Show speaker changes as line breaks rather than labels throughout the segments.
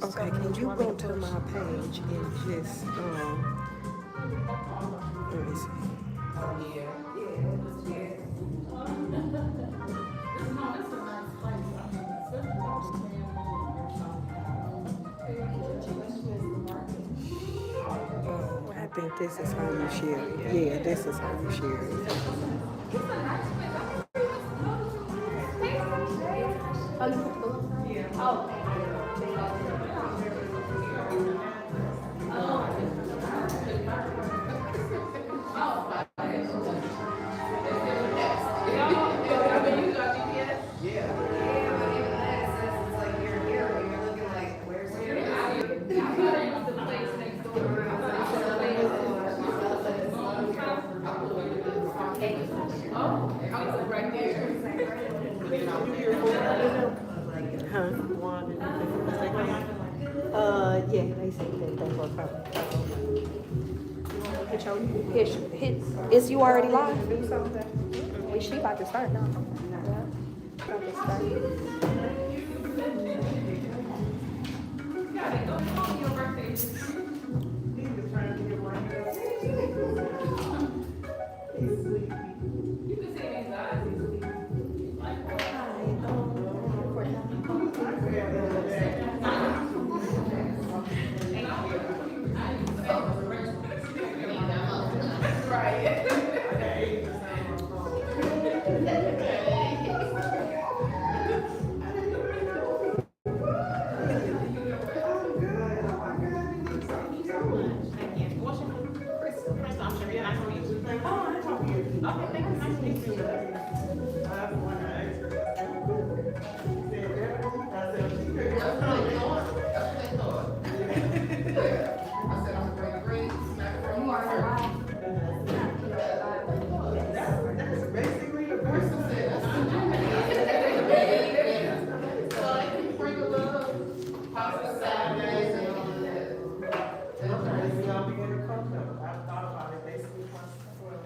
Okay, can you go to my page and just, let me see. I think this is how you share it. Yeah, this is how you share it. Huh? Yeah, they said that they were coming. Is you already live? We she about to start now. Yeah. About to start.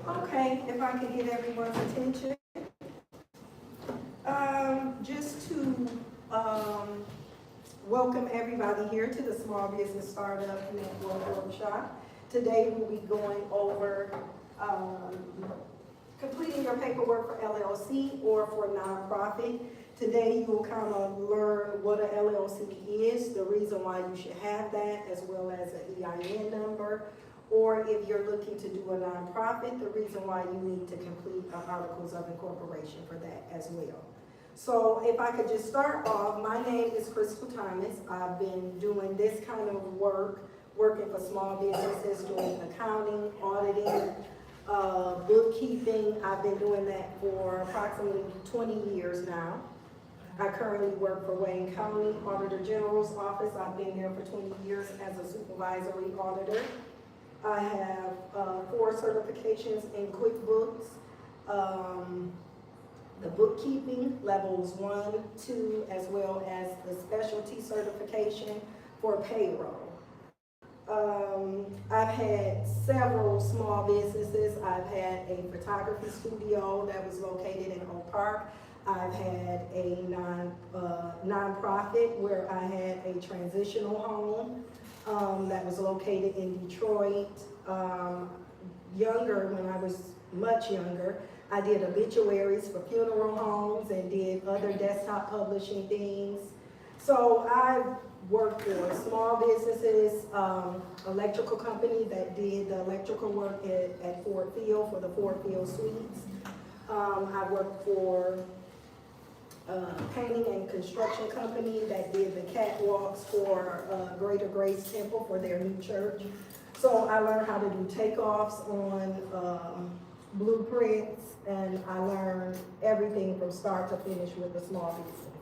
Okay, if I could get everyone's attention. Just to welcome everybody here to the Small Business Startup Network Workshop. Today we'll be going over completing your paperwork for LLC or for nonprofit. Today you will kind of learn what an LLC is, the reason why you should have that, as well as an EIN number. Or if you're looking to do a nonprofit, the reason why you need to complete articles of incorporation for that as well. So if I could just start off, my name is Crystal Thomas. I've been doing this kind of work, working for small businesses, doing accounting, auditing, bookkeeping. I've been doing that for approximately 20 years now. I currently work for Wayne County Auditor General's office. I've been there for 20 years as a supervisory auditor. I have 4 certifications in QuickBooks, the bookkeeping levels 1, 2, as well as the specialty certification for payroll. I've had several small businesses. I've had a photography studio that was located in Oak Park. I've had a nonprofit where I had a transitional home that was located in Detroit. Younger, when I was much younger, I did obituaries for funeral homes and did other desktop publishing things. So I've worked for small businesses, electrical company that did the electrical work at Ford Field for the Ford Field Suites. I worked for painting and construction company that did the catwalks for Greater Grace Temple for their new church. So I learned how to do takeoffs on blueprints, and I learned everything from start to finish with a small business.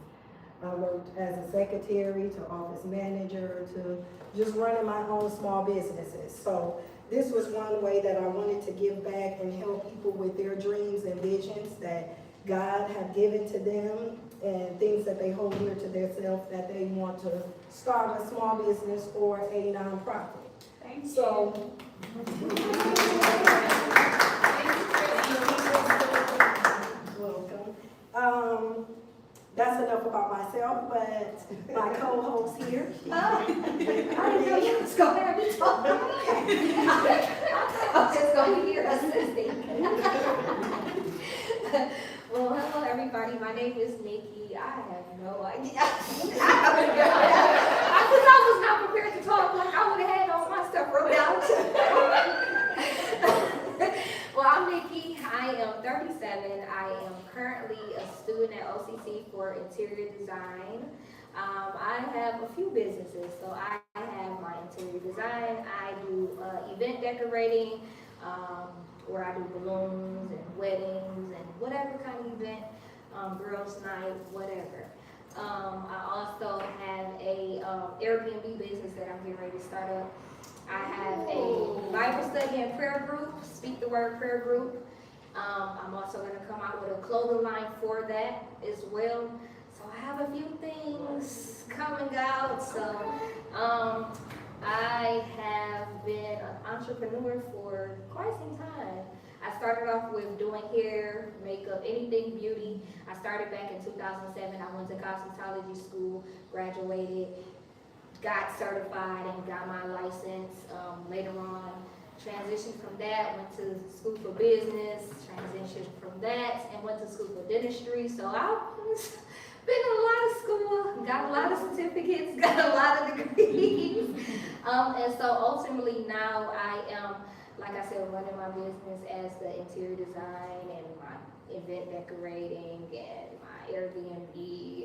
I worked as a secretary to office manager to just running my own small businesses. So this was one way that I wanted to give back and help people with their dreams and visions that God have given to them and things that they hold dear to themselves that they want to start a small business or a nonprofit.
Thank you.
So, welcome. That's enough about myself. myself, but my co-host here.
I didn't know you was going to have to talk. I was just going to hear assisting. Well, hello everybody. My name is Nikki. I have no idea. Because I was not prepared to talk. Like I would have had all my stuff wrote out. Well, I'm Nikki. I am 37. I am currently a student at OCC for interior design. I have a few businesses. So I have my interior design. I do event decorating, where I do balloons and weddings and whatever kind of event, girls' night, whatever. I also have a Airbnb business that I'm getting ready to start up. I have a Bible study and prayer group, Speak the Word prayer group. I'm also going to come out with a clothing line for that as well. So I have a few things coming out. So I have been an entrepreneur for quite some time. I started off with doing hair, makeup, anything beauty. I started back in 2007. I went to cosmetology school, graduated, got certified and got my license. Later on, transitioned from that, went to school for business, transitioned from that, and went to school for dentistry. So I've been in a lot of school, got a lot of certificates, got a lot of degrees. And so ultimately now I am, like I said, running my business as the interior design and my event decorating and my Airbnb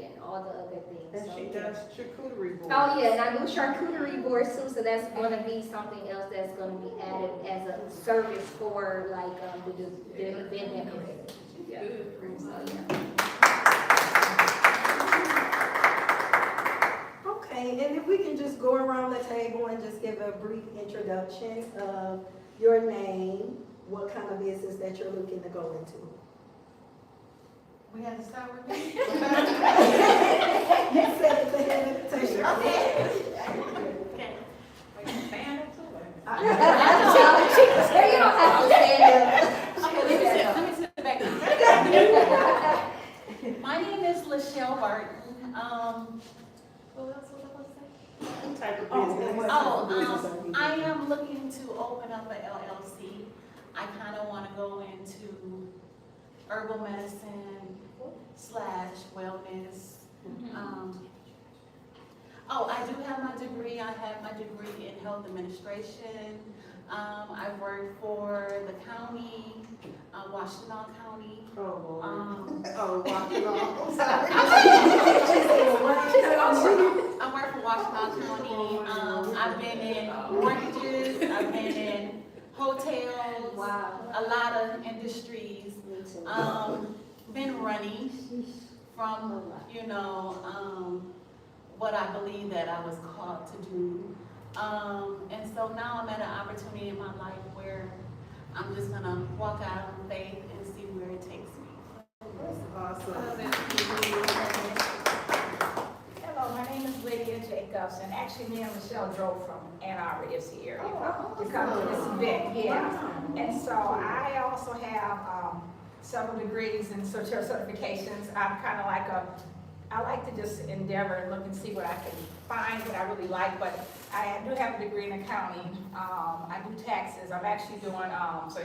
and all the other things.
And
so,
she does charcuterie boards.
Oh yeah, and I do charcuterie boards too, so that's going to be something else that's going to be added as a service for like the event decorating. Yeah. So, yeah.
Okay, and if we can just go around the table and just give a brief introduction of your name, what kind of business that you're looking to go into.
We had to start with me.
You said at the head of the table.
Okay. Wait, stand up to
You don't have to stand up.
Let me sit back. My name is Lachelle Barton. What else was I supposed to say?
What type of business?
I am looking to open up an LLC. I kind of want to go into herbal medicine / wellness. I do have my degree. I have my degree in health administration. I work for the county, Washtenaw County. I work for Washtenaw County. I've been in mortgages. I've been in hotels.
Wow.
A lot of industries. Been running from, what I believe that I was called to do. And so now I'm at an opportunity in my life where I'm just gonna walk out on faith and see where it takes me.
Hello, my name is Lydia Jacobs, and actually me and Michelle drove from Ann Arbor this year to come to this event, yeah. And so I also have several degrees and certifications. I'm kind of like I like to just endeavor and look and see what I can find, what I really like, but I do have a degree in accounting. I do taxes. I'm actually doing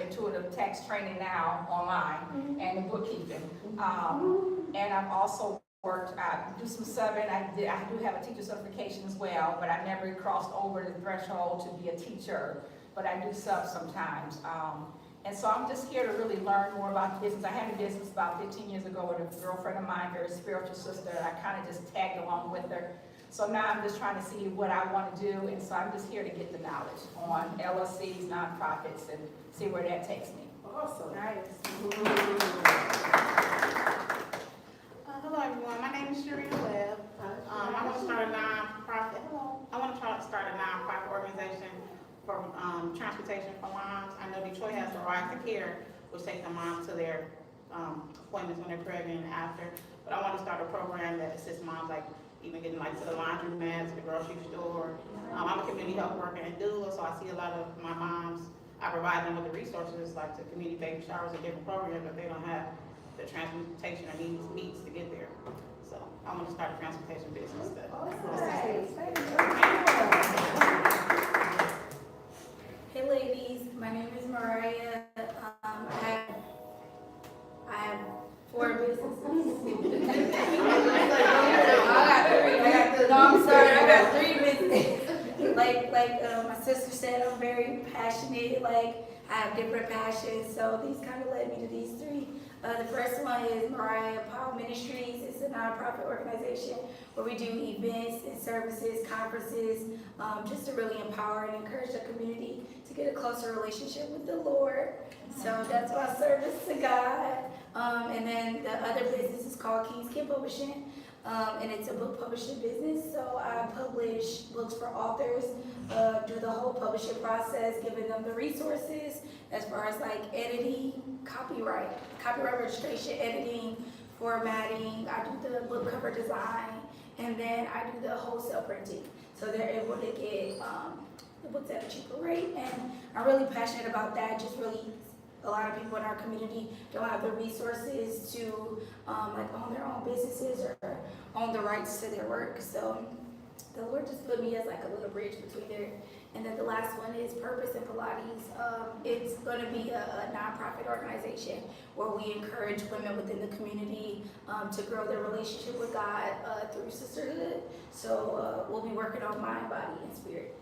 intuitive tax training now online and bookkeeping. And I've also worked, I do some subbing. I do have a teacher certification as well, but I never crossed over the threshold to be a teacher, but I do sub sometimes. And so I'm just here to really learn more about the business. I had a business about 15 years ago with a girlfriend of mine, very spiritual sister. I kind of just tagged along with her. So now I'm just trying to see what I want to do. And so I'm just here to get the knowledge on LLCs, nonprofits, and see where that takes me.
Awesome.
Nice.
Hello everyone, my name is Sharita Webb. I want to start a nonprofit. I want to start a nonprofit organization for transportation for moms. I know Detroit has the Rise to Care, which takes the moms to their appointments when they're pregnant and after. But I want to start a program that assists moms, like even getting like to the laundromat, to the grocery store. I'm a community health worker and doula, so I see a lot of my moms. I provide them with the resources like the community baby showers and different programs, but they don't have the transportation or means to get there. So I want to start a transportation business.
Hey ladies, my name is Mariah. I have 4 businesses. I'm sorry, I got 3 businesses. Like my sister said, I'm very passionate. Like I have different passions, so these kind of led me to these 3. The first one is Mariah Powell Ministries. It's a nonprofit organization where we do events and services, conferences, just to really empower and encourage the community to get a closer relationship with the Lord. So that's my service to God. And then the other business is called King's Kid Publishing. And it's a book publishing business, so I publish books for authors, do the whole publishing process, giving them the resources as far as like editing, copyright registration, editing, formatting. I do the book cover design, and then I do the wholesale printing. So they're able to get the books at a cheaper rate, and I'm really passionate about that. Just really, a lot of people in our community don't have the resources to like own their own businesses or own the rights to their work. So the Lord just put me as like a little bridge between there. And then the last one is Purpose and Pilates. It's going to be a nonprofit organization where we encourage women within the community to grow their relationship with God through sisterhood. So we'll be working on mind, body, and spirit.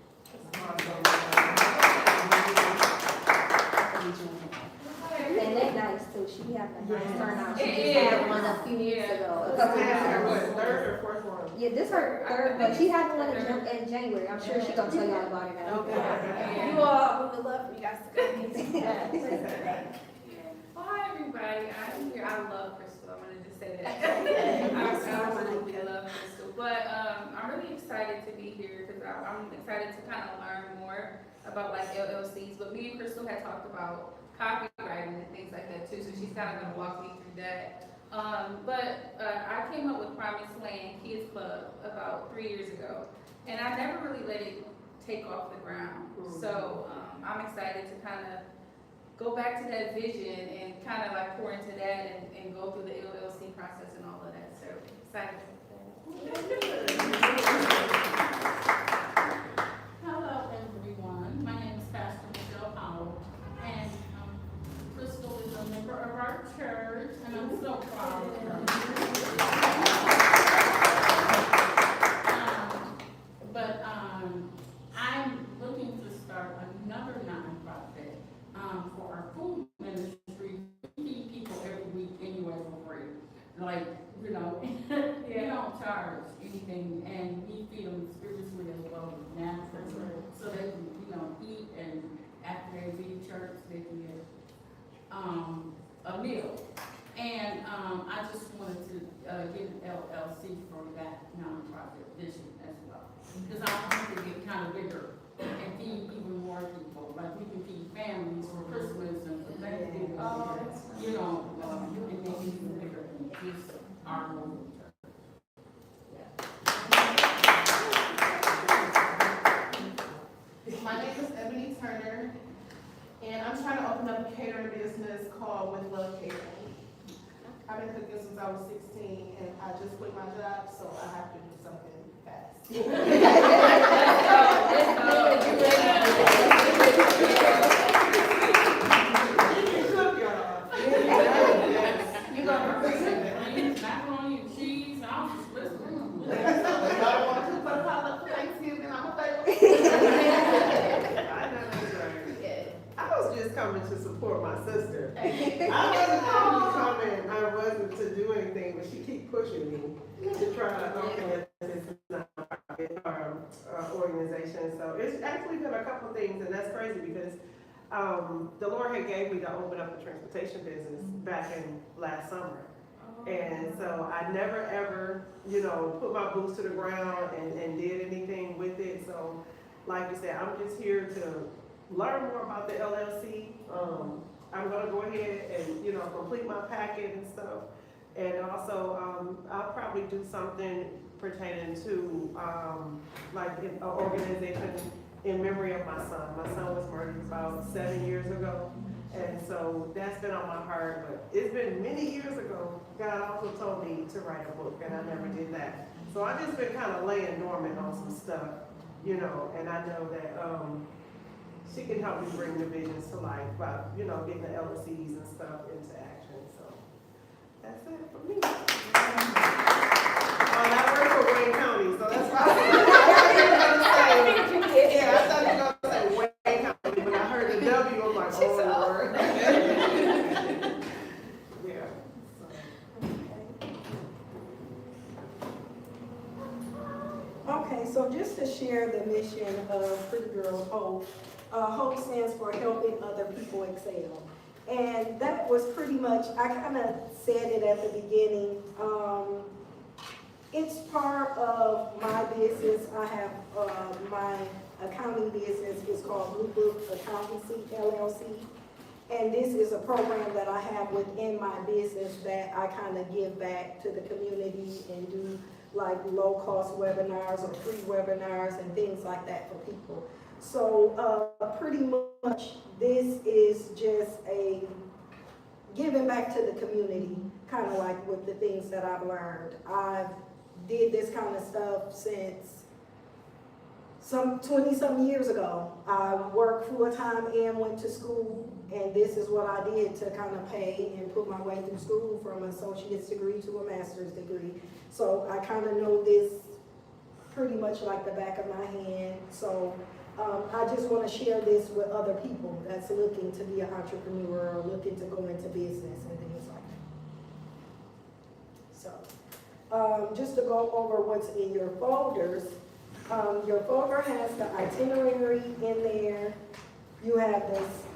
And they nice too, she be having a nice turnout. She just
Yeah.
had one a few weeks ago, a couple weeks ago.
Third or fourth one?
Yeah, this her third, but she had one in January, I'm sure she gonna tell y'all about it now.
You all, we would love for you guys to come in.
Well, hi everybody, I'm here, I love Crystal, I wanted to say that. I absolutely love Crystal, but I'm really excited to be here because I'm excited to kind of learn more about like LLCs, but me and Crystal had talked about copywriting and things like that too, so she's kind of gonna walk me through that. But I came up with Promised Land Kids Club about 3 years ago, and I never really let it take off the ground. So I'm excited to kind of go back to that vision and kind of like pour into that and go through the LLC process and all of that. So excited about that.
Hello, everyone. My name is Pastor Michelle Powell, and Crystal is a member of our church, and I'm so proud of her. I'm looking to start another nonprofit for our food ministry. We feed people every week anyway for free. Like, we don't charge anything, and we feed them spiritually as well as naturally. So they can, eat, and after they leave church, they can get a meal. And I just wanted to get an LLC for that nonprofit vision as well. Because I want to get kind of bigger and feed even more people. Like we can feed families for Christmas and for Thanksgiving. And make it even bigger than just our local church.
My name is Ebony Turner, and I'm trying to open up a catering business called With Love Catering. I've been cooking since I was 16, and I just quit my job, so I have to do something fast.
You got macaroni and cheese, and I'm just listening.
Y'all want to cook for the potluck for Thanksgiving? I'm available.
I know that's right. I was just coming to support my sister. I wasn't to do anything, but she keep pushing me to try to open this nonprofit organization. So it's actually been a couple things, and that's crazy because the Lord had gave me to open up a transportation business back in last summer. And so I never ever, put my boots to the ground and did anything with it. So like you said, I'm just here to learn more about the LLC. I'm gonna go ahead and, complete my packet and stuff. And also, I'll probably do something pertaining to, like an organization in memory of my son. My son was murdered about 7 years ago. And so so that's been on my heart, but it's been many years ago. God also told me to write a book, and I never did that. So I've just been kind of laying dormant on some stuff, you know, and I know that, she can help me bring the visions to life by, you know, getting the LLCs and stuff into action, so that's it for me. I work for Wayne County, so that's why I thought you were gonna say, yeah, I thought you were gonna say Wayne County, but I heard the W, I was like, oh, Lord. Yeah, so.
Okay, so just to share the mission of Pretty Girl Hope, HOPE stands for Helping Other People Excel. And that was pretty much, I kind of said it at the beginning, it's part of my business. I have, my accounting business is called Blue Book Accountancy LLC. And this is a program that I have within my business that I kind of give back to the community and do like low-cost webinars or free webinars and things like that for people. So pretty much this is just a giving back to the community, kind of like with the things that I've learned. I've did this kind of stuff since some 20-some years ago. I worked full-time and went to school, and this is what I did to kind of pay and put my way through school from an associate's degree to a master's degree. So I kind of know this pretty much like the back of my hand. So I just want to share this with other people that's looking to be an entrepreneur or looking to go into business and things like that. So just to go over what's in your folders, your folder has the itinerary in there. You have this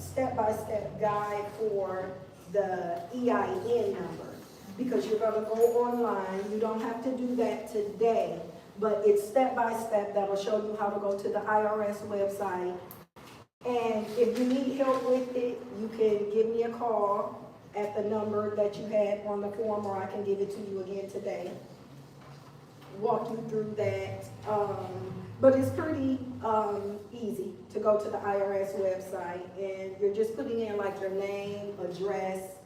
step-by-step guide for the EIN number because you're going to go online. You don't have to do that today, but it's step-by-step that will show you how to go to the IRS website. And if you need help with it, you can give me a call at the number that you had on the form, or I can give it to you again today. Walk you through that. But it's pretty easy to go to the IRS website, and you're just putting in like your name, address,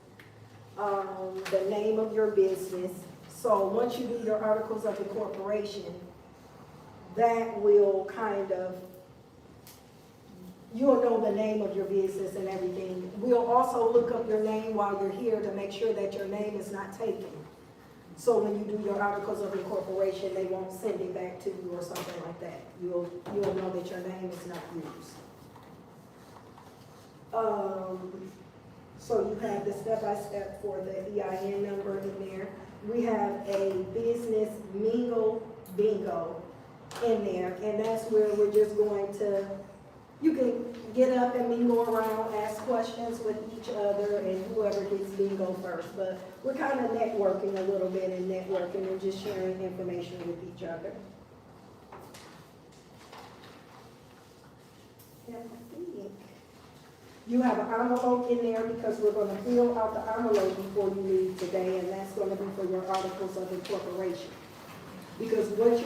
the name of your business. So once you do your articles of incorporation, that will kind of, you'll know the name of your business and everything. We'll also look up your name while you're here to make sure that your name is not taken. So when you do your articles of incorporation, they won't send it back to you or something like that. You'll know that your name is not used. So you have the step-by-step for the EIN number in there. We have a business mingle bingo in there, and that's where we're just going to, you can get up and mingle around, ask questions with each other, and whoever gets bingo first. But we're kind of networking a little bit and networking and just sharing information with each other. And I think you have an envelope in there because we're going to fill out the envelope before you leave today, and that's going to be for your articles of incorporation. Because what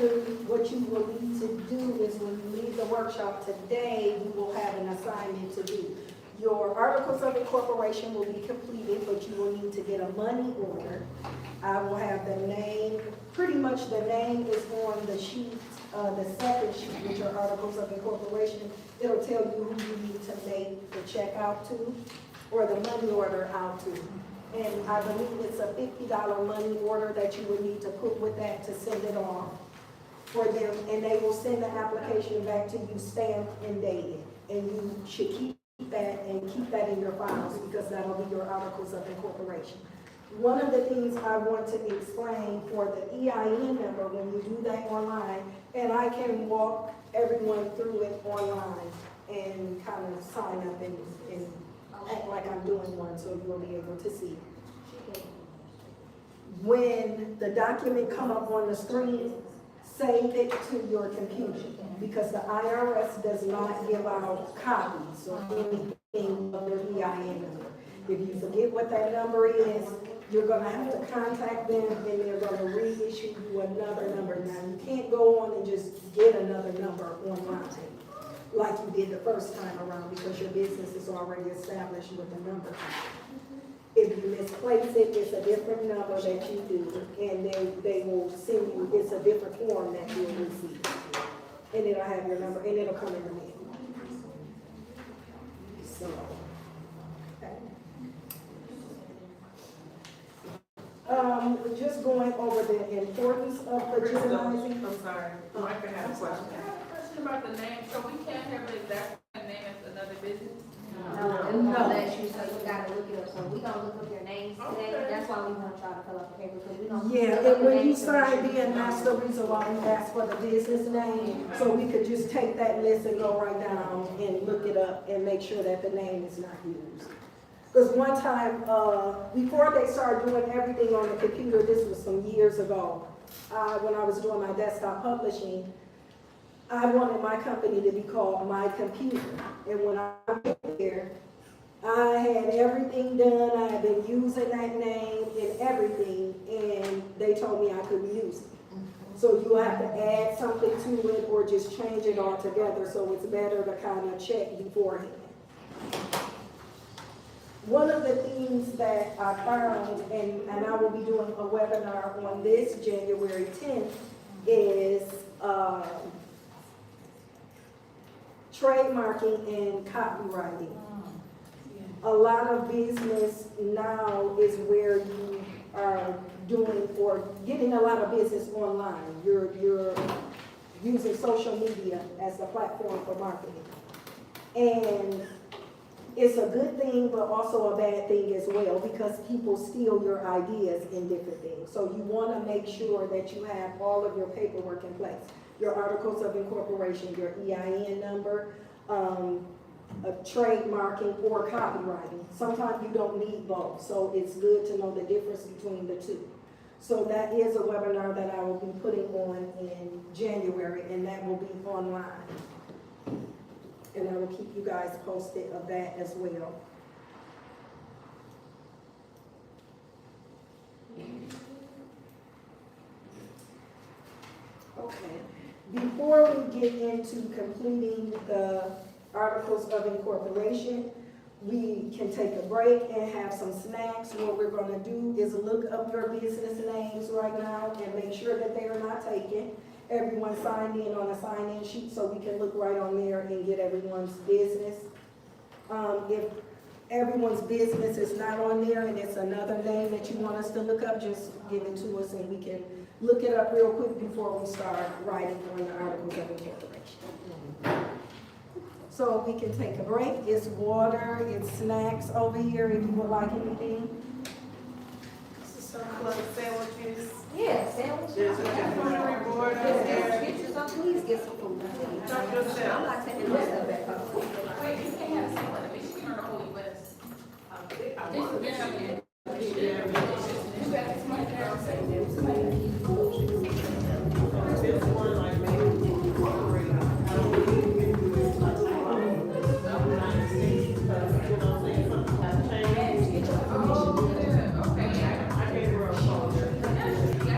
you will need to do is when you leave the workshop today, you will have an assignment to do. Your articles of incorporation will be completed, but you will need to get a money order. I will have the name, pretty much the name is on the sheet, the second sheet with your articles of incorporation. It'll tell you who you need to make the check out to or the money order out to. And I believe it's a $50 money order that you would need to put with that to send it off for them. And they will send the application back to you stamped and dated. And you should keep that and keep that in your files because that'll be your articles of incorporation. One of the things I want to explain for the EIN number when you do that online, and I can walk everyone through it online and kind of sign up and act like I'm doing one so you'll be able to see. When the document come up on the screen, save it to your computer because the IRS does not give out copies or anything of your EIN number. If you forget what that number is, you're going to have to contact them and they're going to reissue you another number. Now, you can't go on and just get another number online. like you did the first time around because your business is already established with a number. If you misplace it, it's a different number that you do, and they will send you, it's a different form that you'll receive. And it'll have your number, and it'll come in the mail. So, okay. Just going over the importance of legitimizing.
I'm sorry, Micah had a question.
I have a question about the name, so we can't have the exact same name as another business?
No, that's you, so you gotta look it up, so we gonna look up your names today, that's why we want y'all to fill out the paper, because we don't.
Yeah, and when you sign in, that's the reason why we asked for the business name, so we could just take that list and go right down and look it up and make sure that the name is not used. Because one time, before they started doing everything on the computer, this was some years ago, when I was doing my desktop publishing, I wanted my company to be called My Computer. And when I went there, I had everything done, I had been using that name and everything, and they told me I couldn't use it. So you have to add something to it or just change it altogether, so it's better to kind of check beforehand. One of the things that I found, and I will be doing a webinar on this January 10th, is trademarking and copywriting. A lot of business now is where you are doing or getting a lot of business online. You're using social media as the platform for marketing. And it's a good thing, but also a bad thing as well, because people steal your ideas in different things. So you want to make sure that you have all of your paperwork in place. Your articles of incorporation, your EIN number, trademarking or copywriting. Sometimes you don't need both, so it's good to know the difference between the two. So that is a webinar that I will be putting on in January, and that will be online. And I will keep you guys posted of that as well. Okay. Before we get into completing the articles of incorporation, we can take a break and have some snacks. What we're going to do is look up your business names right now and make sure that they are not taken. Everyone signed in on a sign-in sheet so we can look right on there and get everyone's business. If everyone's business is not on there and it's another name that you want us to look up, just give it to us and we can look it up real quick before we start writing on the articles of incorporation. So we can take a break. It's water, it's snacks over here if you would like anything.
Club sandwiches.
Yeah, sandwiches.
There's a charcuterie board upstairs.
Get you some, please get some food.
Help yourself.
I'm not taking my stuff back home.
Wait, you can't have salad, I mean, she can order Holy West. You got this money
This one like maybe incorporate. I don't think we can do it like United States, because you know what I'm saying, something has changed.
Oh, yeah, okay,
I gave her a phone.
I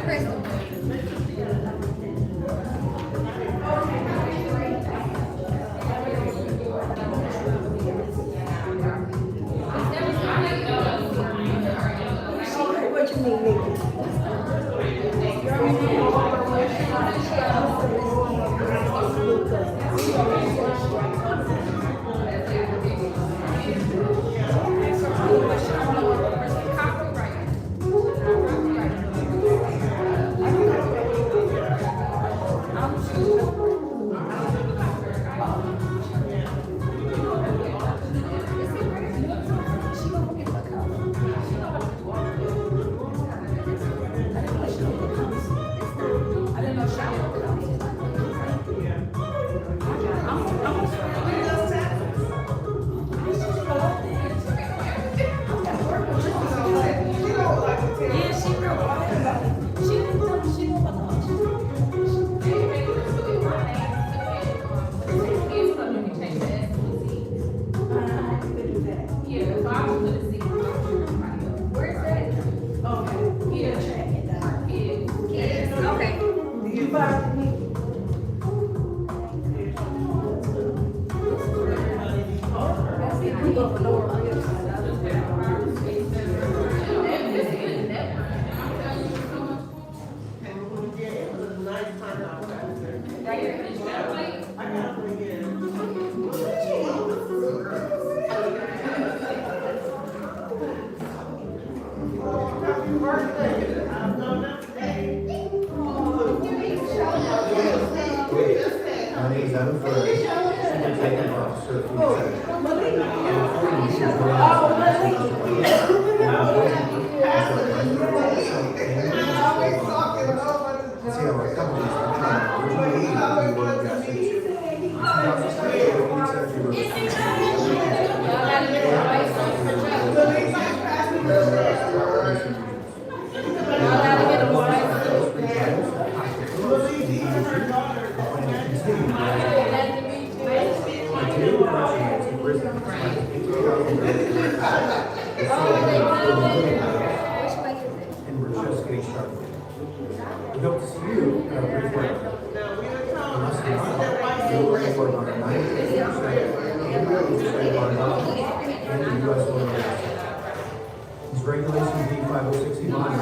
Regulation B 5061 is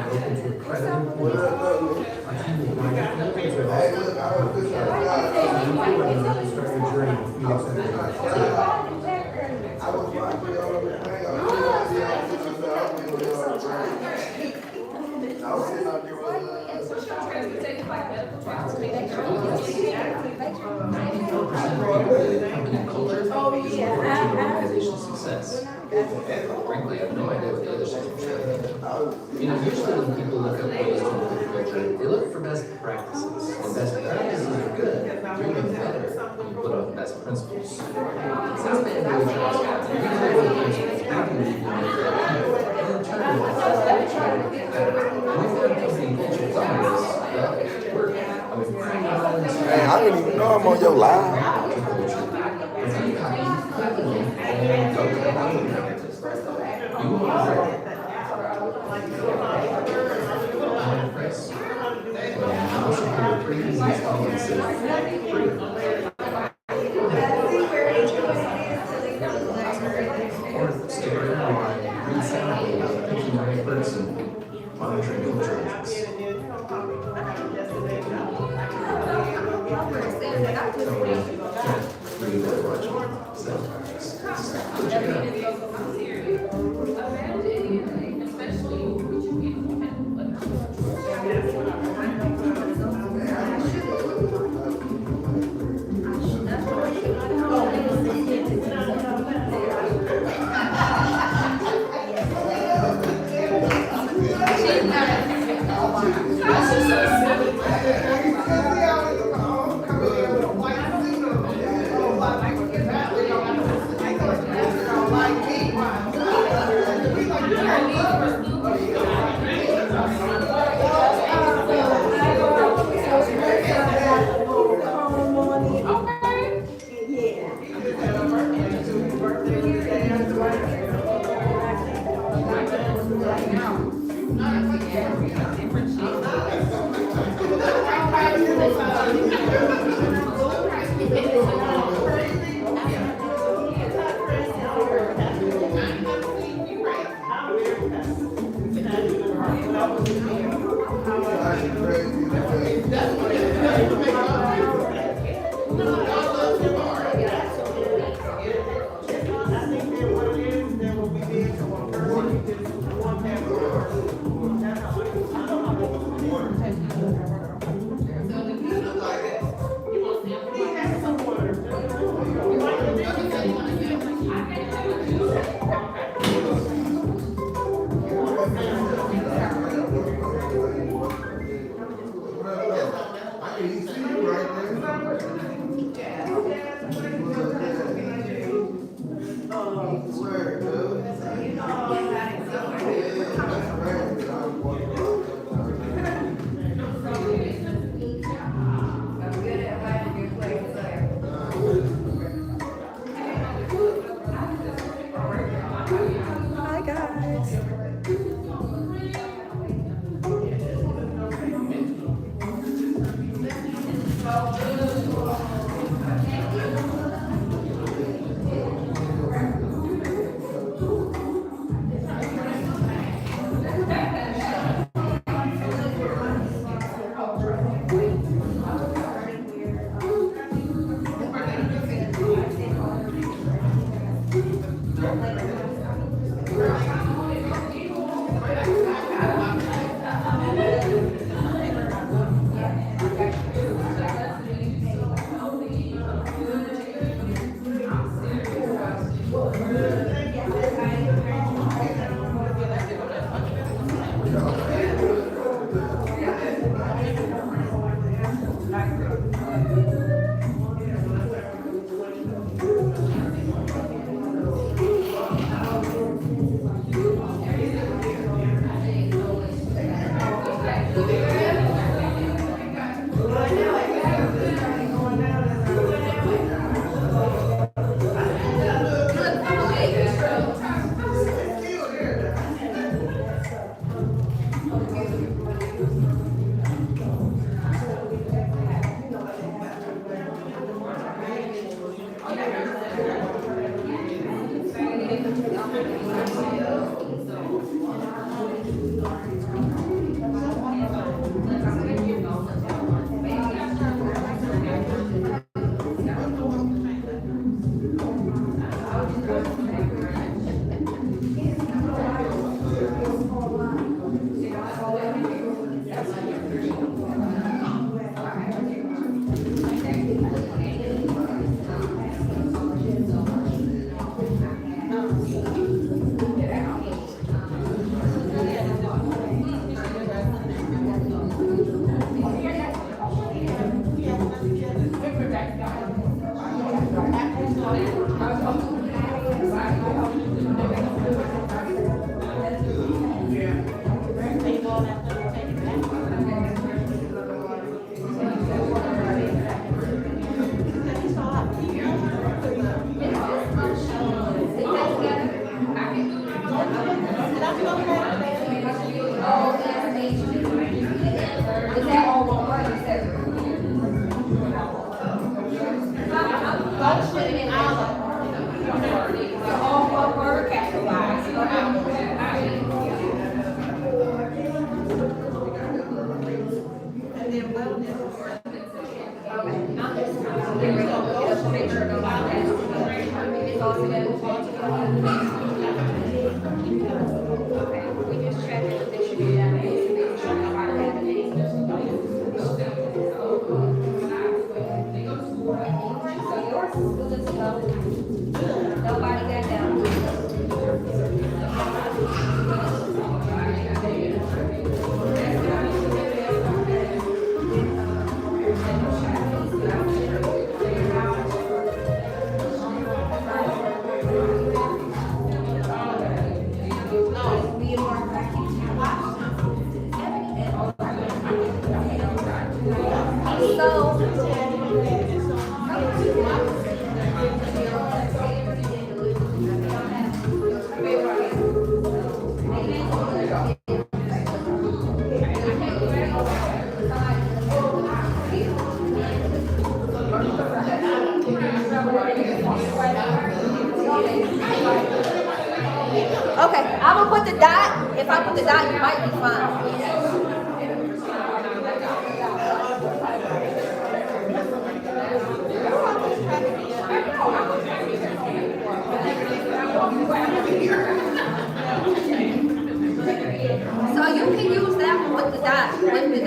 open to accredited employees. Our team will provide information to
Hey, look, I was just
start your journey. We accept it.
I was watching the other thing. I was sitting out there with,
Transportation, like medical transportation.
Culture is important to organization success. Frankly, I have no idea what the other side of You know, usually when people look up ways to improve culture, they look for best practices. And best practices are good. Doing them better, you put on best principles. It's not bad to do it. How can we make that people? In turn,
hey, I didn't even know I'm on your live.
Monitoring culture.
Is that all one word or separate? Both should have been all one word capitalized.
And then wellness.
We just checked it, they should be that way, to make sure nobody had a name. So yours is good to go. Nobody got down. Okay, I'm gonna put the dot. If I put the dot, you might be fine. So you can use that one with the dot, with the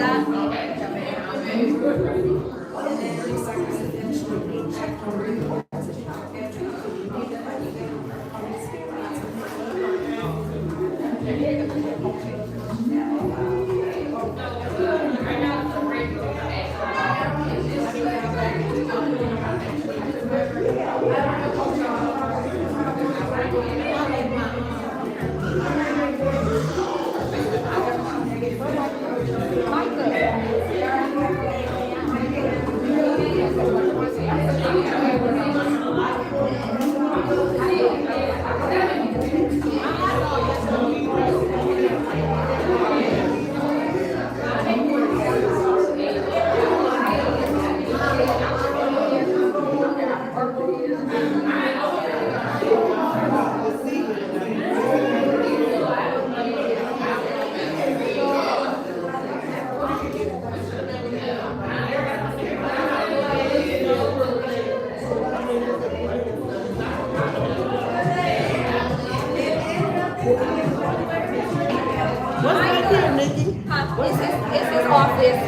It's his office.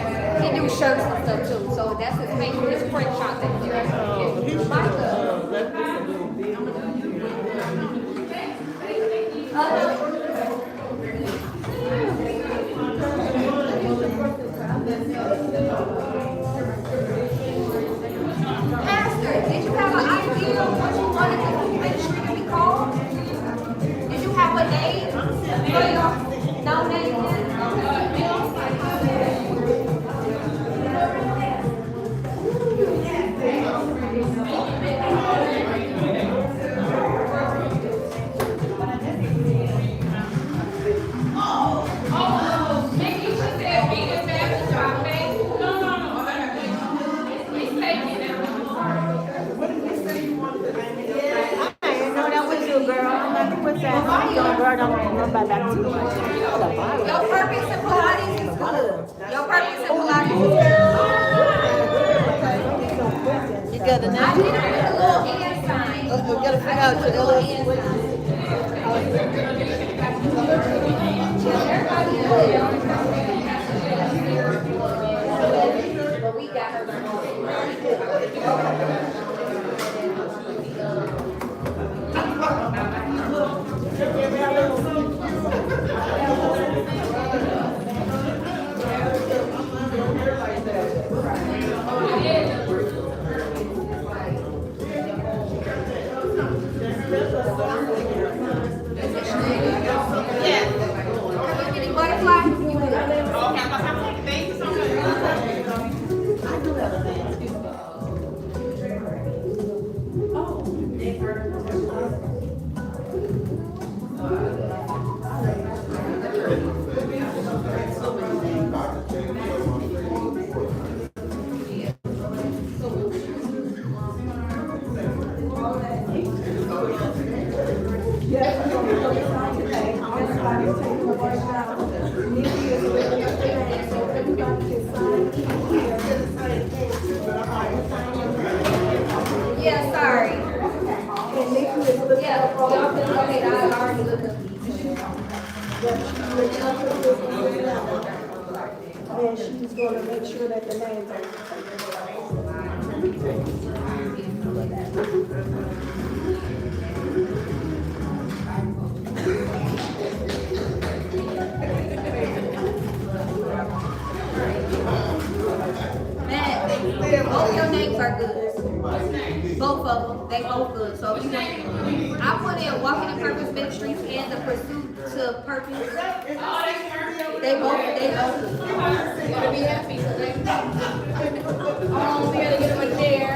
He do shirts and stuff too. So that's his main, his print shop that he does. Pastor, did you have an idea of what you wanted the ministry to be called? Did you have a name? No name yet? Your purpose in Pilates is good. Your purpose in Pilates is good.
You got a
I
name?
did a little hand sign.
You gotta figure out your LLC.
Everybody knows. But we got her.
And she's gonna make sure that the names are.
Matt, both your names are good. Both of them, they both good. So if you want, I put in Walking in Purpose Ministries and the Pursuit to Purpose. They both good. You're gonna be happy because they. Oh, we gotta get them a chair.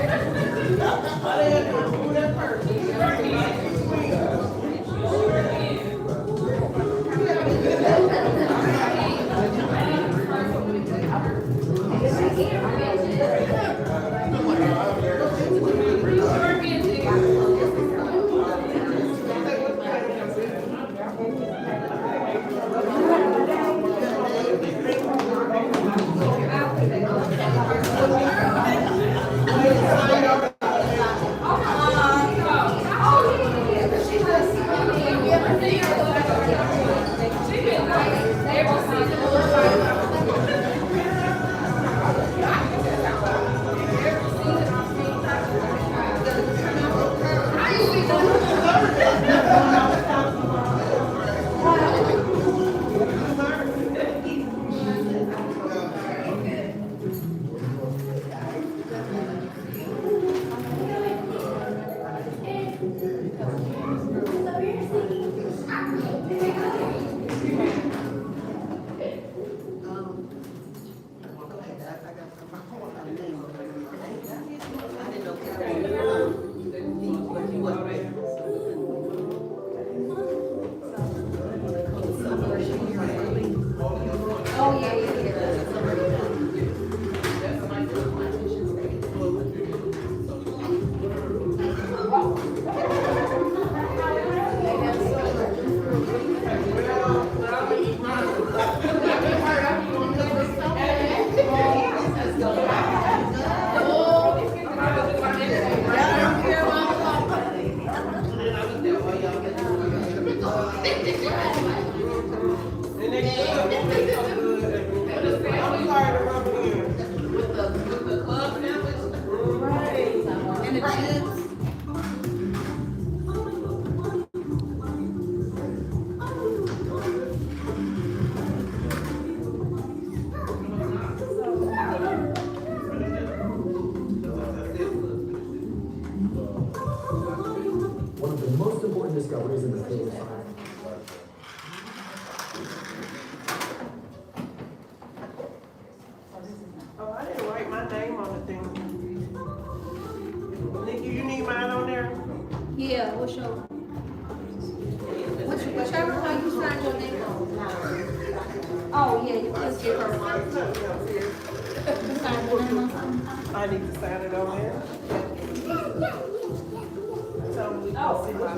Oh, yeah, yeah,
One of the most important discoveries in the field of science.
Oh, I didn't write my name on the thing. Nikki, you need mine on there?
yeah, what's your? Whichever one you signed your name on. Oh, yeah, you just give her one.
I need to sign it on there. So we can see what I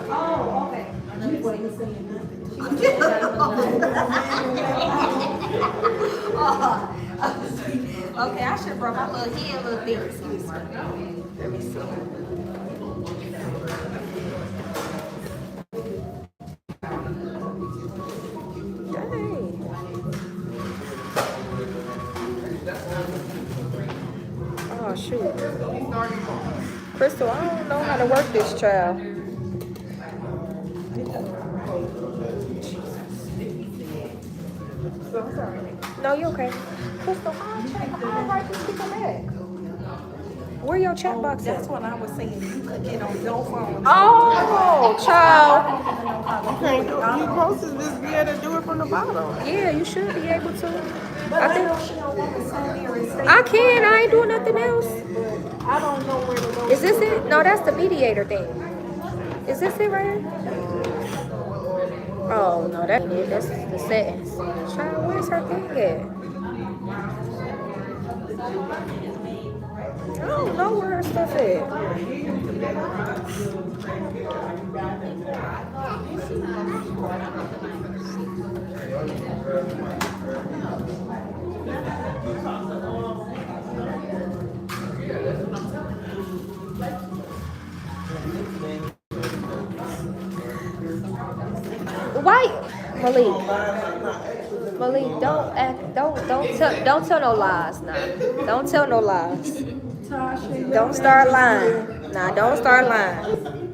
Oh, okay. Okay, I should have brought my little head a little bit. Let me see.
Oh, shoot. Crystal, I don't know how to work this child. No, you okay. Crystal, I'll write these people back. Where your chat box
That's
at?
what I was saying, you could get on your phone.
Oh, child.
You supposed to just be able to do it from the bottom.
Yeah, you should be able to.
But
I
I
think
know she don't want to sit there and stay.
I can. I ain't doing nothing else.
But I don't know where to go.
Is this it? No, that's the mediator thing. Is this it right here? Oh no, that ain't it. That's the settings. Child, where's her thing at? I don't know where her stuff at. Why, Malik, don't tell no lies now. Don't tell no lies. Don't start lying. Nah, don't start lying.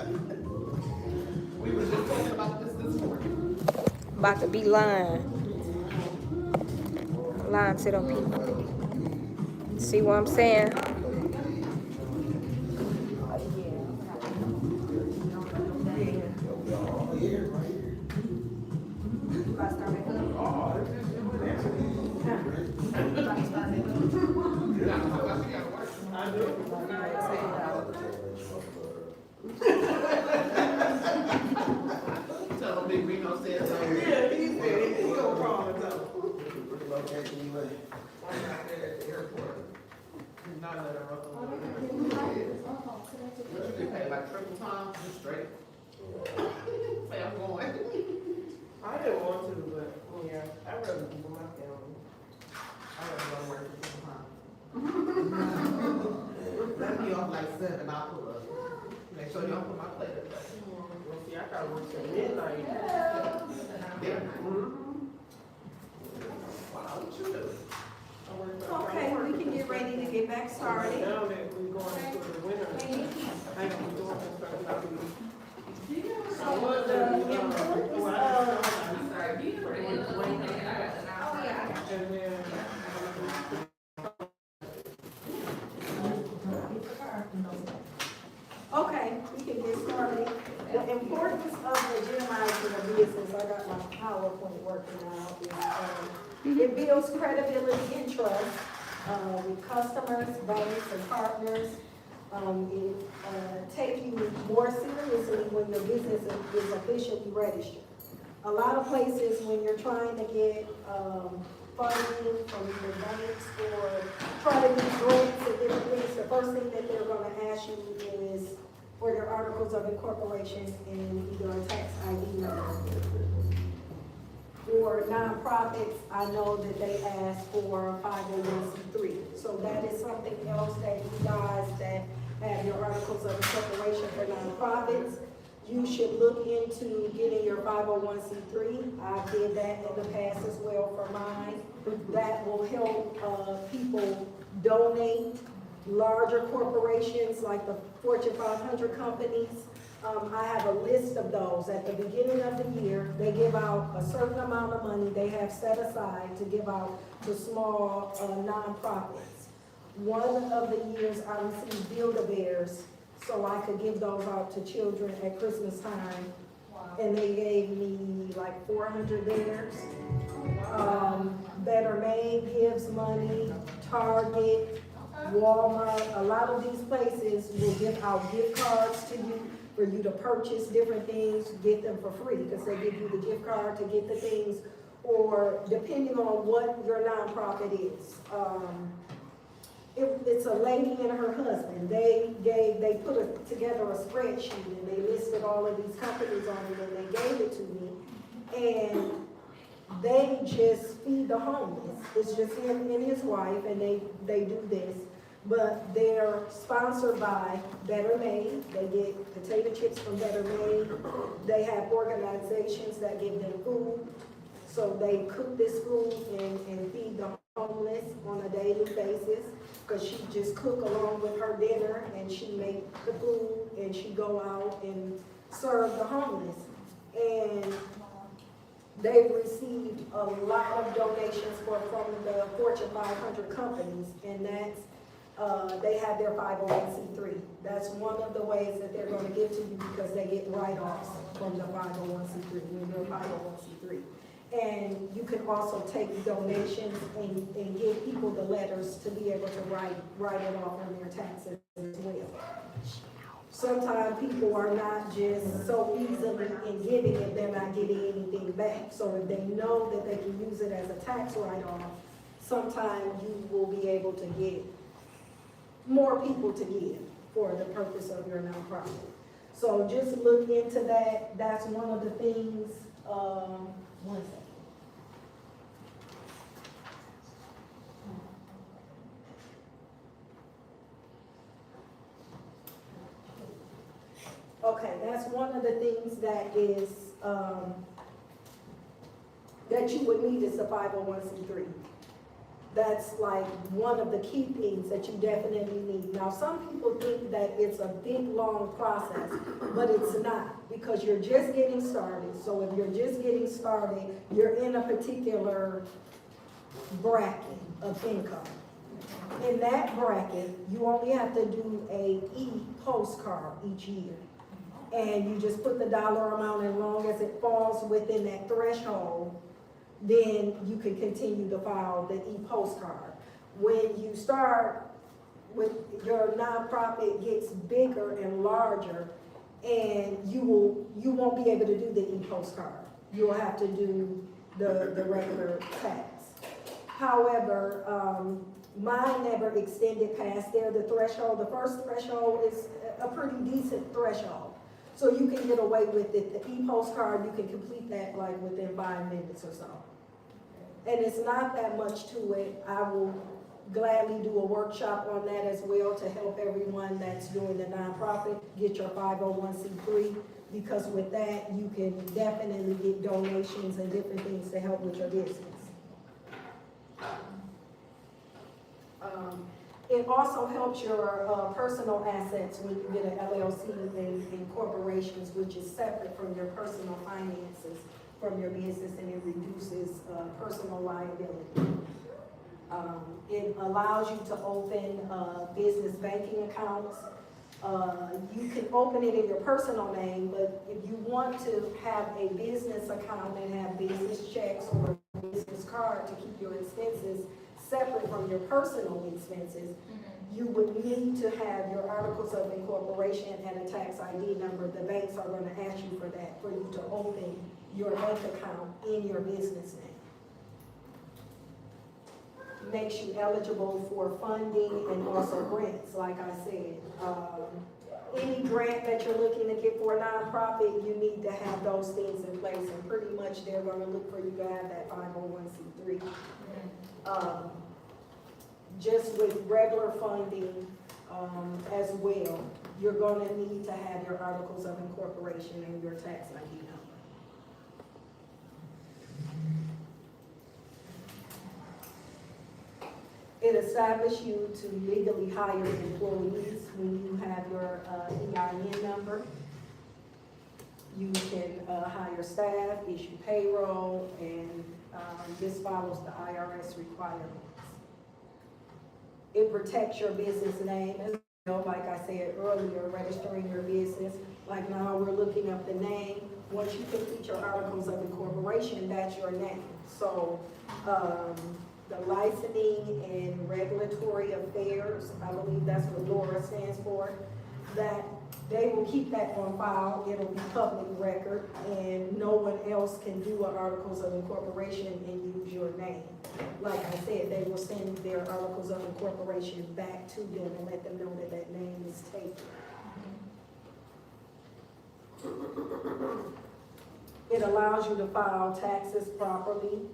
About to be lying. Lying to them people. See what I'm saying?
Tell him Big Reno said so. Yeah, he said he gonna call and tell him. I'm not there at the airport. Not let her up. What you get paid like triple time, just straight? Say I'm going. I didn't want to, but yeah, I'd rather be with my family. I'd rather go to work at full time. Let me off like 7, I'll pull up. Make sure you don't put my plate up there. Well, see, I gotta work till midnight. Yeah. Wow, what you do?
Okay, we can get ready to get back started.
Now that we're going into the winter, I can be doing some stuff like
Okay, we can get started. The importance of legitimizing a business, I got my PowerPoint working now, is, it builds credibility and trust, with customers, banks, and partners. It take you more seriously when your business is officially registered. A lot of places, when you're trying to get, funding from your banks or try to get grants and different things, the first thing that they're gonna ask you is for your articles of incorporation and either a tax ID number. For nonprofits, I know that they ask for 501c3. So that is something else that you guys that have your articles of incorporation for nonprofits, you should look into getting your 501c3. I did that in the past as well for mine. That will help people donate. Larger corporations like the Fortune 500 companies, I have a list of those. At the beginning of the year, they give out a certain amount of money they have set aside to give out to small nonprofits. One of the years I received Build-A-Bears, so I could give those out to children at Christmas time. And they gave me like 400 bears. Better Made gives money, Target, Walmart, a lot of these places will give out gift cards to you for you to purchase different things, get them for free, because they give you the gift card to get the things, or depending on what your nonprofit is. It's a lady and her husband. They put together a spreadsheet and they listed all of these companies on it and they gave it to me. And they just feed the homeless. It's just him and his wife, and they do this. But they're sponsored by Better Made. They get potato chips from Better Made. They have organizations that give them food. So they cook this food and feed the homeless on a daily basis. Because she just cook along with her dinner, and she make the food, and she go out and serve the homeless. And they've received a lot of donations from the Fortune 500 companies, and that's they have their 501c3. That's one of the ways that they're gonna give to you because they get write-offs from the 501c3, when you're 501c3. And you can also take donations and give people the letters to be able to write it off on their taxes as well. Sometimes people are not just so easily in giving it, they're not getting anything back. So if they know that they can use it as a tax write-off, sometimes you will be able to get more people to give for the purpose of your nonprofit. So just look into that. That's one of the things, one second. Okay, that's one of the things that is, that you would need is a 501c3. That's like one of the key things that you definitely need. Now, some people think that it's a big, long process, but it's not, because you're just getting started. So if you're just getting started, you're in a particular bracket of income. In that bracket, you only have to do a e-postcard each year. And you just put the dollar amount, as long as it falls within that threshold, then you can continue to file the e-postcard. When you start with your nonprofit gets bigger and larger, and you won't be able to do the e-postcard. You'll have to do the regular tax. However, mine never extended past there. The threshold, the first threshold is a pretty decent threshold. So you can get away with it. The e-postcard, you can complete that like within 5 minutes or so. And it's not that much to it. I will gladly do a workshop on that as well to help everyone that's doing the nonprofit get your 501c3, because with that, you can definitely get donations and different things to help with your business. It also helps your personal assets when you get an LLC and corporations, which is separate from your personal finances from your business, and it reduces personal liability. It allows you to open business banking accounts. You can open it in your personal name, but if you want to have a business account and have business checks or a business card to keep your expenses separate from your personal expenses, you would need to have your articles of incorporation and a tax ID number. The banks are going to ask you for that, for you to open your bank account in your business name. Makes you eligible for funding and also grants, like I said. Any grant that you're looking to get for a nonprofit, you need to have those things in place, and pretty much they're going to look for you to have that 501c3. Just with regular funding as well, you're going to need to have your articles of incorporation and your tax ID number. It establishes you to legally hire employees when you have your EIN number. You can hire staff, issue payroll, and this follows the IRS requirements. It protects your business name as well, like I said earlier, registering your business. Like now we're looking up the name. Once you complete your articles of incorporation, that's your name. So the licensing and regulatory affairs, I believe that's what LORA stands for, that they will keep that on file. It'll be public record, and no one else can do an articles of incorporation and use your name. Like I said, they will send their articles of incorporation back to them and let them know that that name is taken. It allows you to file taxes properly.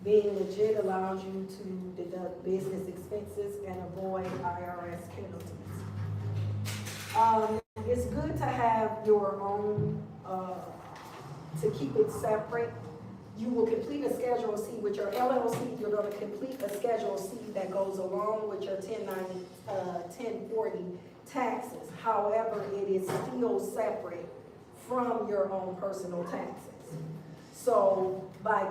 Being legit allows you to deduct business expenses and avoid IRS penalties. It's good to have your own, to keep it separate. You will complete a Schedule C with your LLC. You're going to complete a Schedule C that goes along with your 1040 taxes. However, it is still separate from your own personal taxes. So by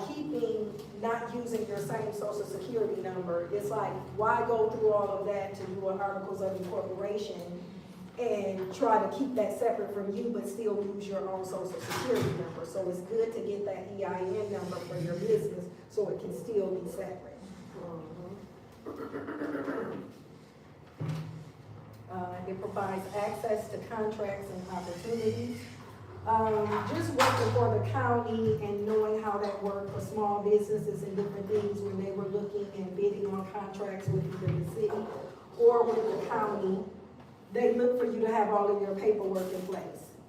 not using your same social security number, it's like, why go through all of that to do an articles of incorporation and try to keep that separate from you, but still use your own social security number? So it's good to get that EIN number for your business, so it can still be separate. It provides access to contracts and opportunities. Just working for the county and knowing how that worked for small businesses and different things when they were looking and bidding on contracts with either the city or with the county, they look for you to have all of your paperwork in place.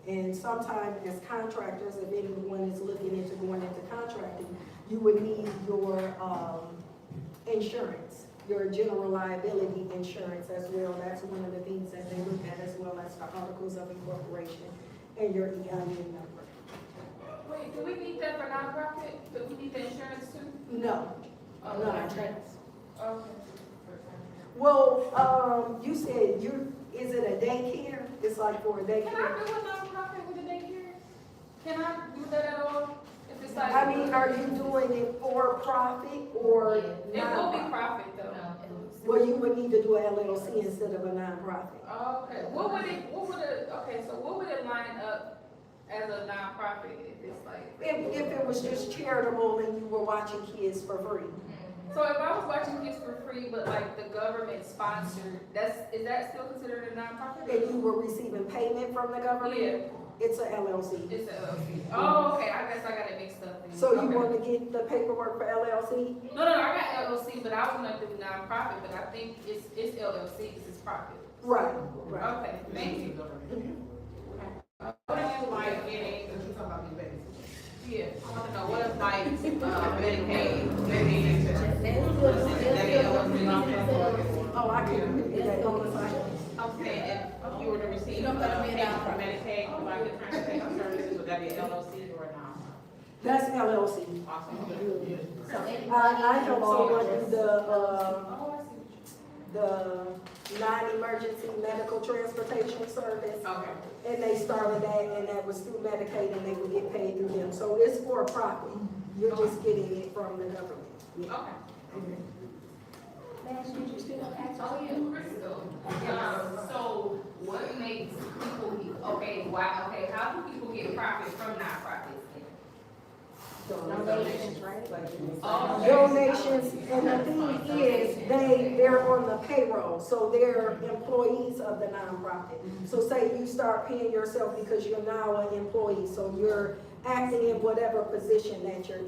And sometimes as contractors, if anyone is looking into going into contracting, you would need your insurance, your general liability insurance as well. That's one of the things that they look at, as well as the articles of incorporation and your EIN number.
Wait, do we need that for nonprofit? Do we need the insurance too?
No,
Oh,
no.
Okay.
Well, you said is it a daycare? It's like for a
Can I
daycare?
do a nonprofit with a daycare? Can I do that at all? If it's like.
I mean, are you doing it for profit or
It will be
nonprofit?
profit though.
Well, you would need to do an LLC instead of a nonprofit.
Okay, what would it line up as a nonprofit if it's like?
If it was just charitable and you were watching kids for free.
So if I was watching kids for free, but like the government sponsored, is that still considered a nonprofit?
And you were receiving payment from the government?
Yeah,
It's a LLC.
it's a LLC. Oh, okay, I guess I got it mixed up then.
So you
Okay.
want to get the paperwork for LLC?
No, I got LLC, but I was gonna do nonprofit, but I think it's LLC because it's profit.
Right, right.
Okay, thank you.
What do you like getting, because you're talking about these babies?
Yeah.
I want to know, what if like, Medicaid, Medicaid,
Oh, I can do that.
I'm saying if you were to receive payment from Medicaid, provide the transportation services, would that be LLC or not?
That's LLC.
Awesome.
I help someone do
Oh, I see.
the non-emergency medical transportation service.
Okay.
And they started that, and that was through Medicaid, and they would get paid through them. So it's for profit. You're just getting it from the government. Yeah.
Okay.
Oh, yeah, Crystal. So what makes people, how do people get profit from nonprofits?
Donations, right?
Oh,
Donations, and the thing is, they're on the payroll, so they're employees of the nonprofit. So say you start paying yourself because you're now an employee, so you're acting in whatever position that you're in,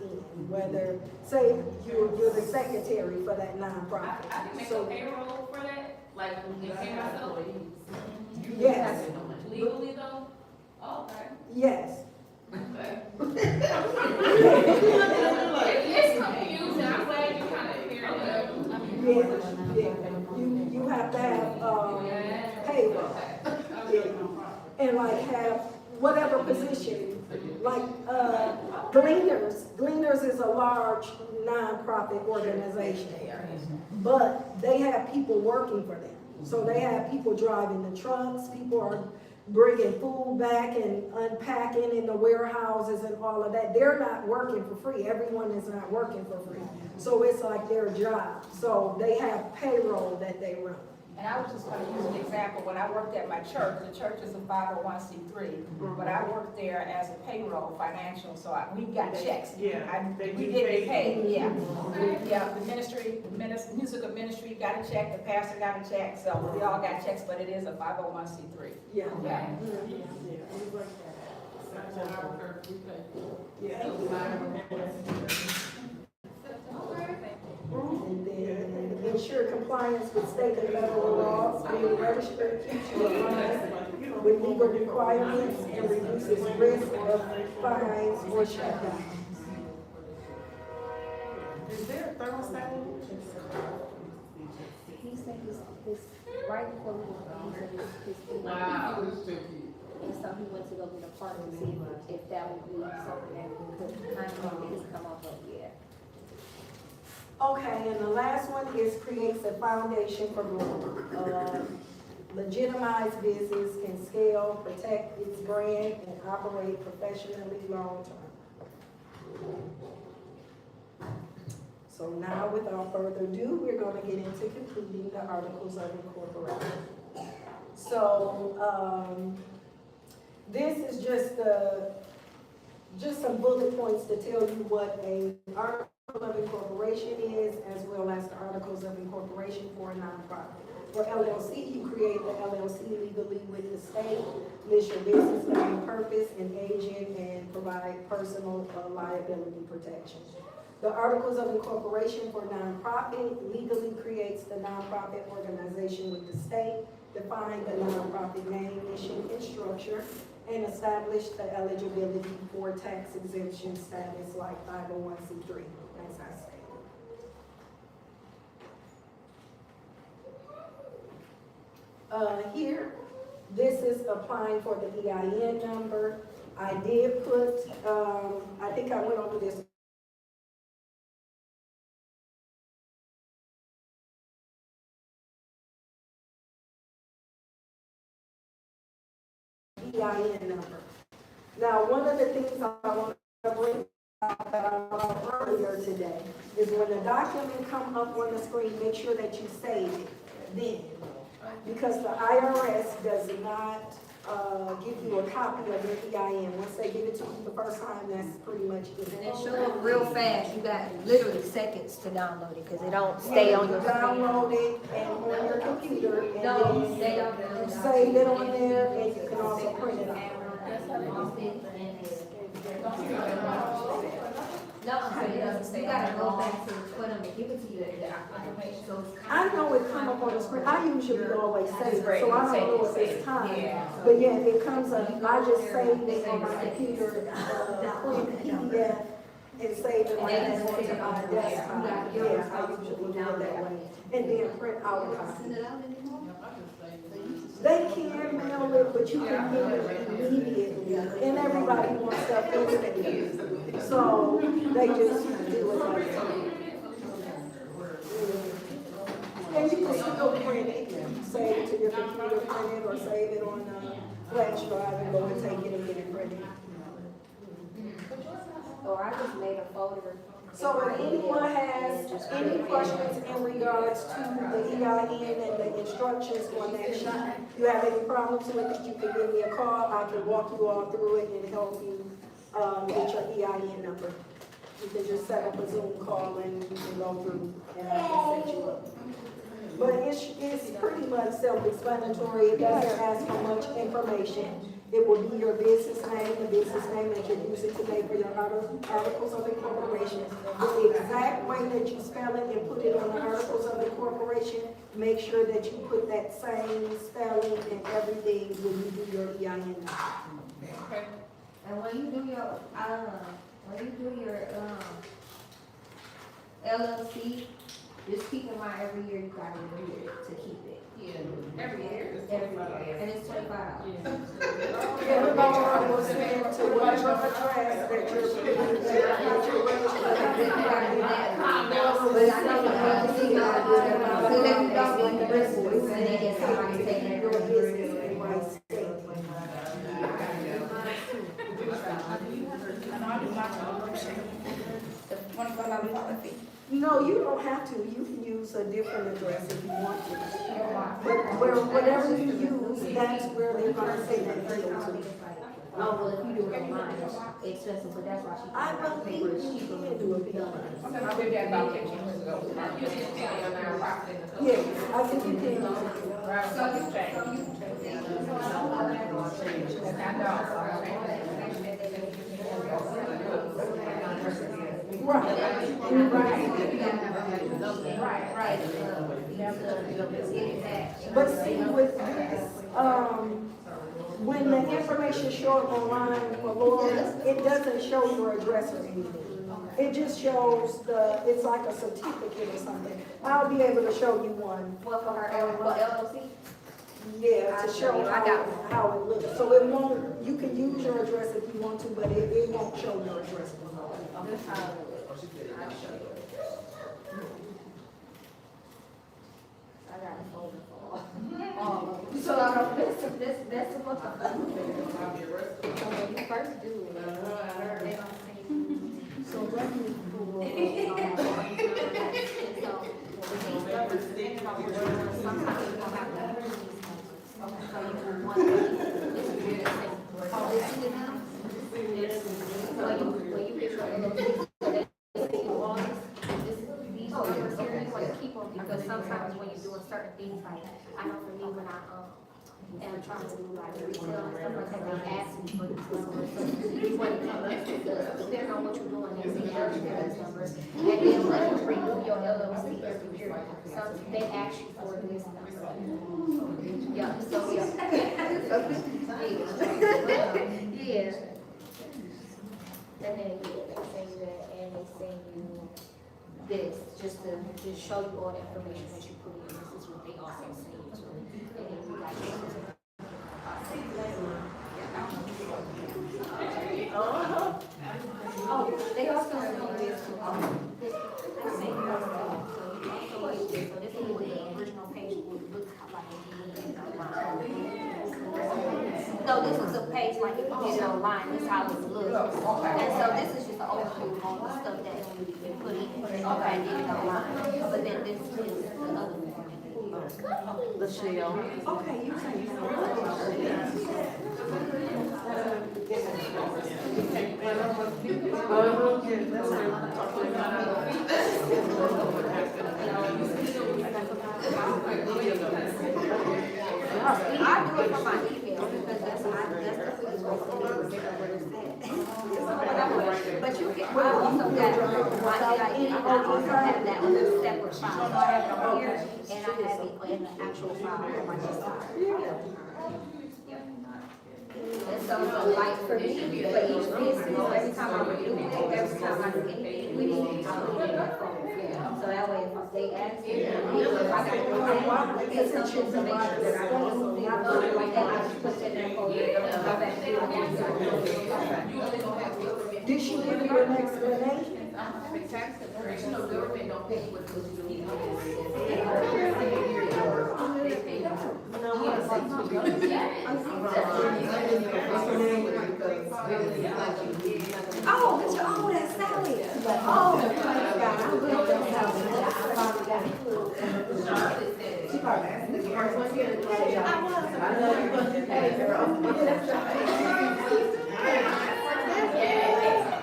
whether, say, you're the secretary for that nonprofit.
I can make a
So,
payroll for that, like, and pay myself
yes,
legally though? Oh, okay.
yes.
Okay. It's confusing, I'm glad you kind of cleared it up.
Yeah. You have to have, payroll. Yeah. And like have whatever position, like, Gleaners is a large nonprofit organization. But they have people working for them. So they have people driving the trucks, people are bringing food back and unpacking in the warehouses and all of that. They're not working for free. Everyone is not working for free. So it's like their job. So they have payroll that they run.
And I was just gonna use an example, when I worked at my church, the church is a 501c3, but I worked there as a payroll financial, so we got checks.
Yeah, they
We
do
did
pay.
get paid, yeah. Yeah, the musical ministry got a check, the pastor got a check, so we all got checks, but it is a 501c3.
Yeah.
Yeah.
And then ensure compliance with state and federal laws, being registered, keeps you aligned with legal requirements, and reduces risk of fines or shutdowns.
Is there a thermostat?
He said his right before we were his
Wow.
and so he went to go get a part to see if that would be something that we could kind of just come up with, yeah.
Okay, and the last one is creates a foundation for growth. Legitimized business can scale, protect its brand, and operate professionally long-term. So now, without further ado, we're gonna get into completing the articles of incorporation. So, this is just some bullet points to tell you what a article of incorporation is, as well as the articles of incorporation for a nonprofit. For LLC, you create the LLC legally with the state, list your business name, purpose, and agent, and provide personal liability protection. The articles of incorporation for nonprofit legally creates the nonprofit organization with the state, define the nonprofit name, mission, and structure, and establish the eligibility for tax exemption status like 501c3, as I stated. Here, this is applying for the EIN number. I did put, I think I went over this EIN number. Now, one of the things I want to bring out that I brought earlier today is when the document come up on the screen, make sure that you save it then. Because the IRS does not give you a copy of your EIN. Once they give it to you the first time, that's pretty much it.
And it show up real fast. You got literally seconds to download it because it don't stay on your screen.
Download it and on your computer, and
No,
then
stay on there.
you save it on there, and you can also print it out.
No, you gotta go back to, for them to give it to you, the information, so it's
I know it come up on the screen, I usually always save it, so I don't know if it's time. But yeah, if it comes up, I just save it on my computer, print PDF, and save it like that onto my desktop. Yeah, I usually do it that way, and then print out a copy. They can mail it, but you can get it immediately, and everybody wants stuff instantly. So they just do it like that. And you can still print it, save it to your computer, print it, or save it on a flash drive and go and take it and get it printed.
Or I just made a folder.
So if anyone has any questions in regards to the EIN and the instructions on that sheet, you have any problems with it, you can give me a call. I can walk you all through it and help you get your EIN number. You can just set up a Zoom call and you can go through and I can set you up. But it's pretty much self-explanatory. It doesn't ask for much information. It will be your business name, the business name that you're using today for your articles of incorporation. The exact way that you spell it and put it on the articles of incorporation, make sure that you put that same spelling and everything when you do your EIN number.
Okay.
And when you do your LLC, just keep in mind every year you gotta renew it to keep it.
Yeah, every year.
And it's $25.
Everybody will send to whatever address that you're putting there.
But I know the LLC, so let me know when the rest of it, and then get somebody taking it.
Your business in my state. No, you don't have to. You can use a different address if you want to. But whatever you use, that's where they're gonna say that bill to.
Oh, well, if you do it online, it's expensive, but that's why she.
I believe you can do a bill.
I did that about 15 years ago. You did tell your nonprofit.
Yeah, I think you can.
Right, so you change.
But see, with this, when the information shows up online for Laura, it doesn't show your address or anything. It just shows it's like a certificate or something. I'll be able to show you one.
What for her LLC?
Yeah, to show how it looks. So it won't, you can use your address if you want to, but it won't show your address.
That's how it looks. I'll show you. I got a folder for all of them. So that's what when you first do it, they don't say. for the numbers. So you want to come up with depending on what you're doing, and see how you get those numbers. And then when you renew your LLC every year, so they ask you for this number. Yeah, so, yeah. Yeah. And then, yeah, they send you that, and they send you this, just to show you all the information that you put in. This is what they also send you to. And then you got your. Oh, they also send you this. They send you this. So this is what the original page would look like if you look at it online. No, this is a page like if you get it online, this is how it looks. And so this is just an overview of all the stuff that you put in, if I did it online. But then this is the other one.
Michelle. Okay, you say
I do it from my email because that's the quickest way to figure out where it's at. But you can, I also got my EIN, I also have that on a separate file. So I have it on here and I have it in the actual file on my desktop. And so, like for me, for each business, every time I renew it, every time I do anything with it, I put it in my phone. So that way, if they ask me, if I got to get some information that I want to like that, I just put it in that folder, and go back to it.
Did she give you an explanation?
Government don't pay what
Oh, that's Sally. Oh, God, I will tell Sally that I finally got it. She probably asked me the first one here. I know you're going to pay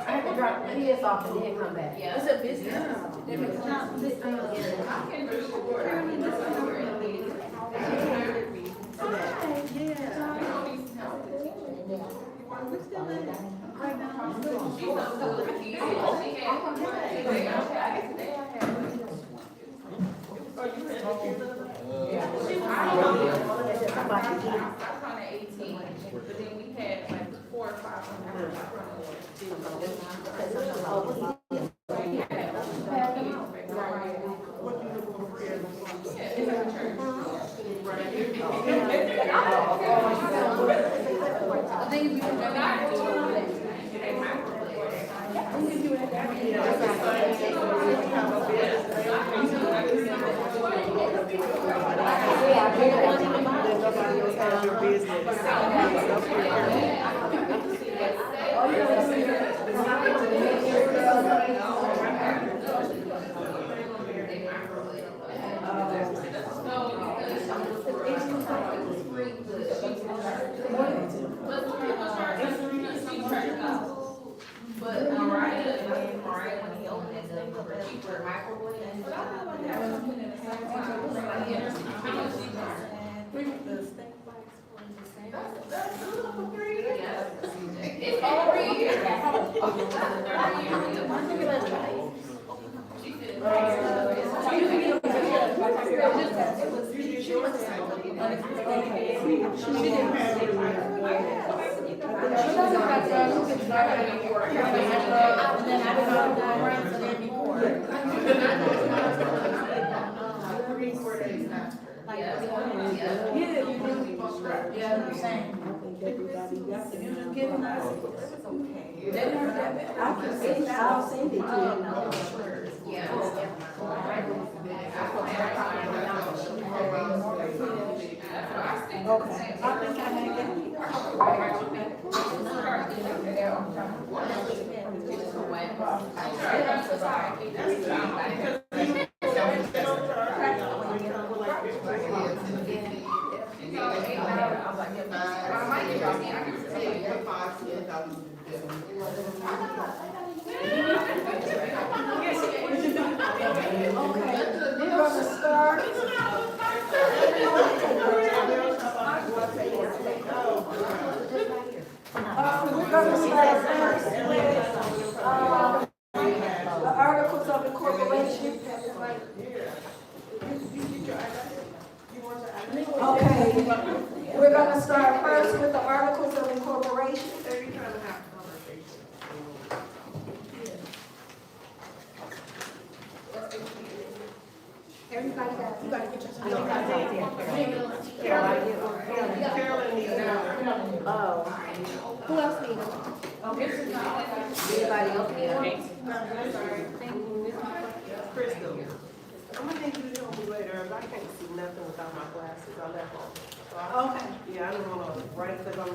I have to drop the kids off and then come back.
It's a business. I can do I 18, but then we had like 4 or 5 But Mariah, when he opened that thing up, she were microwave. It's all 3 years.
I'll send it to you. Okay, I think I we're gonna start. We're gonna start first with, the articles of incorporation. Okay, we're gonna start first with the articles of incorporation.
Everybody got, you gotta get your.
Carolyn needs to know.
Who else needs them? Anybody else need them?
Crystal, I'm gonna need you to help me later, I can't see nothing without my glasses, I left them. So
Okay.
yeah, I don't wanna write, cause I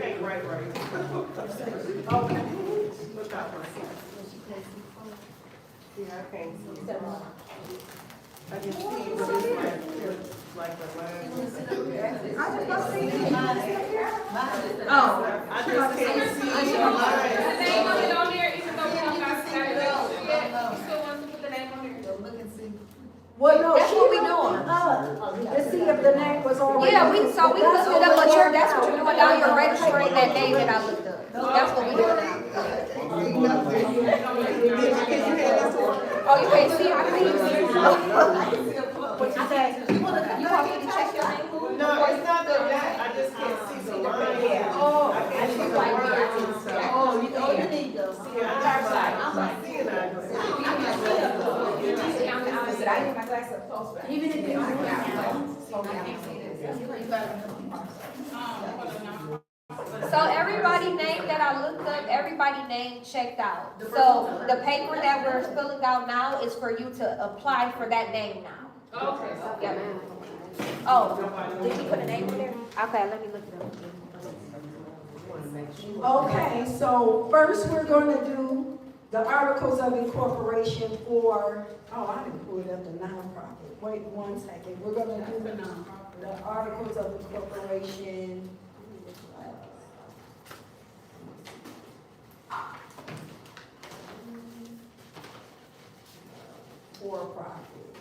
can't write right.
Okay.
Without my glasses. Yeah, I can't see. I can see, but it's like the last.
Oh.
I just can't see your
The name
lines.
of it on there, even though we don't got it, you still want to put the name on there?
Well, no,
That's
she
what we
looked
doing.
it up to see if the name was already.
Yeah, so we looked it up, but that's what you're doing, now you're registering that name that I looked up. That's what we doing now. Oh, you can't see it? I can't see it. What you say? You want me to check your name?
No, it's not that, I just can't see the lines.
Oh,
I can't see the words and stuff.
oh, you need those.
Yeah, I'm not seeing that.
I need my glasses up close back. Even if they don't have
So everybody name that I looked up, everybody name checked out. So the paper that we're filling out now is for you to apply for that name now.
Okay.
Yeah. Oh, did you put a name in there? Okay, let me look it up.
Okay, so first we're gonna do the articles of incorporation for, oh, I didn't pull it up, the nonprofit. Wait 1 second, we're gonna do the articles of incorporation. For profit.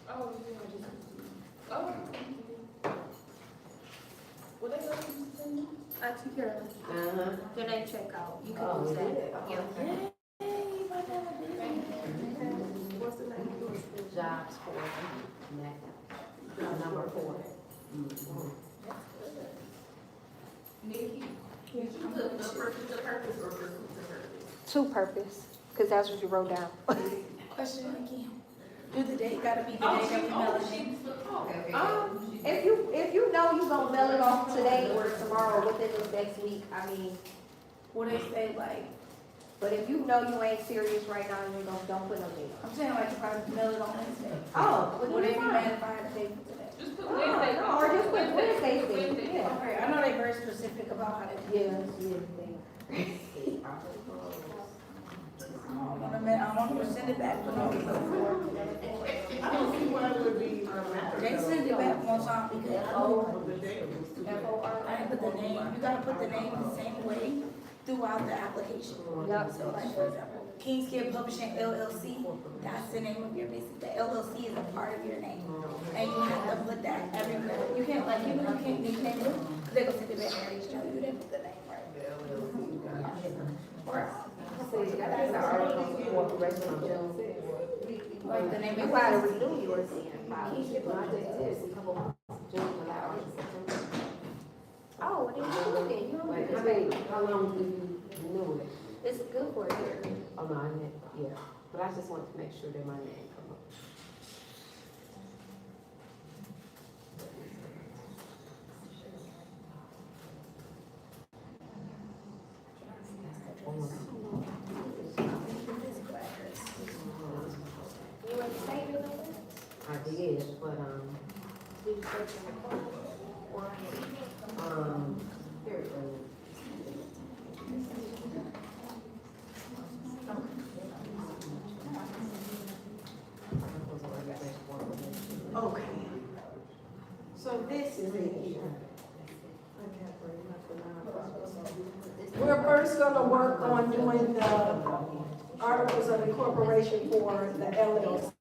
Oh, yeah. Oh. What they got?
Auntie Carolyn, your name check out. You can use that. Yeah.
What's the name?
Jobs for number 4.
Nikki, did you put the purpose or purpose to purpose?
To purpose, because that's what you wrote down.
Question again. Do the date gotta be the day that we mail it in?
If you know you gonna mail it off today or tomorrow within this next week, I mean,
What they say, like,
but if you know you ain't serious right now, you don't put no date.
I'm saying like if I mail it on Wednesday.
Oh,
Would it be mad if I had a date for today?
Just put Wednesday.
Or just put Wednesday's date, yeah.
Okay, I know they very specific about how they do it. I want to send it back for no reason.
I don't see why it would be.
They send it back one time because
The date was too big.
I didn't put the name, you gotta put the name the same way throughout the application.
Yep.
So like, for example, King's Kid Publishing LLC, that's the name of your business. The LLC is a part of your name. And you have to put that everywhere. You can't like, you can't nickname it, because they go send it back and they show you, they put the name right. Or, like the name
You
of
gotta
the
renew yours then. Oh, well, then you do it then. You don't need to wait.
How long do you renew it?
It's good for a year.
Oh, no, I meant, yeah, but I just wanted to make sure that my name come up.
You ain't saved it over?
I did, but,
Did you save it in the phone?
here it goes.
Okay. So this is it here. We're first gonna work on doing the articles of incorporation for the LLC.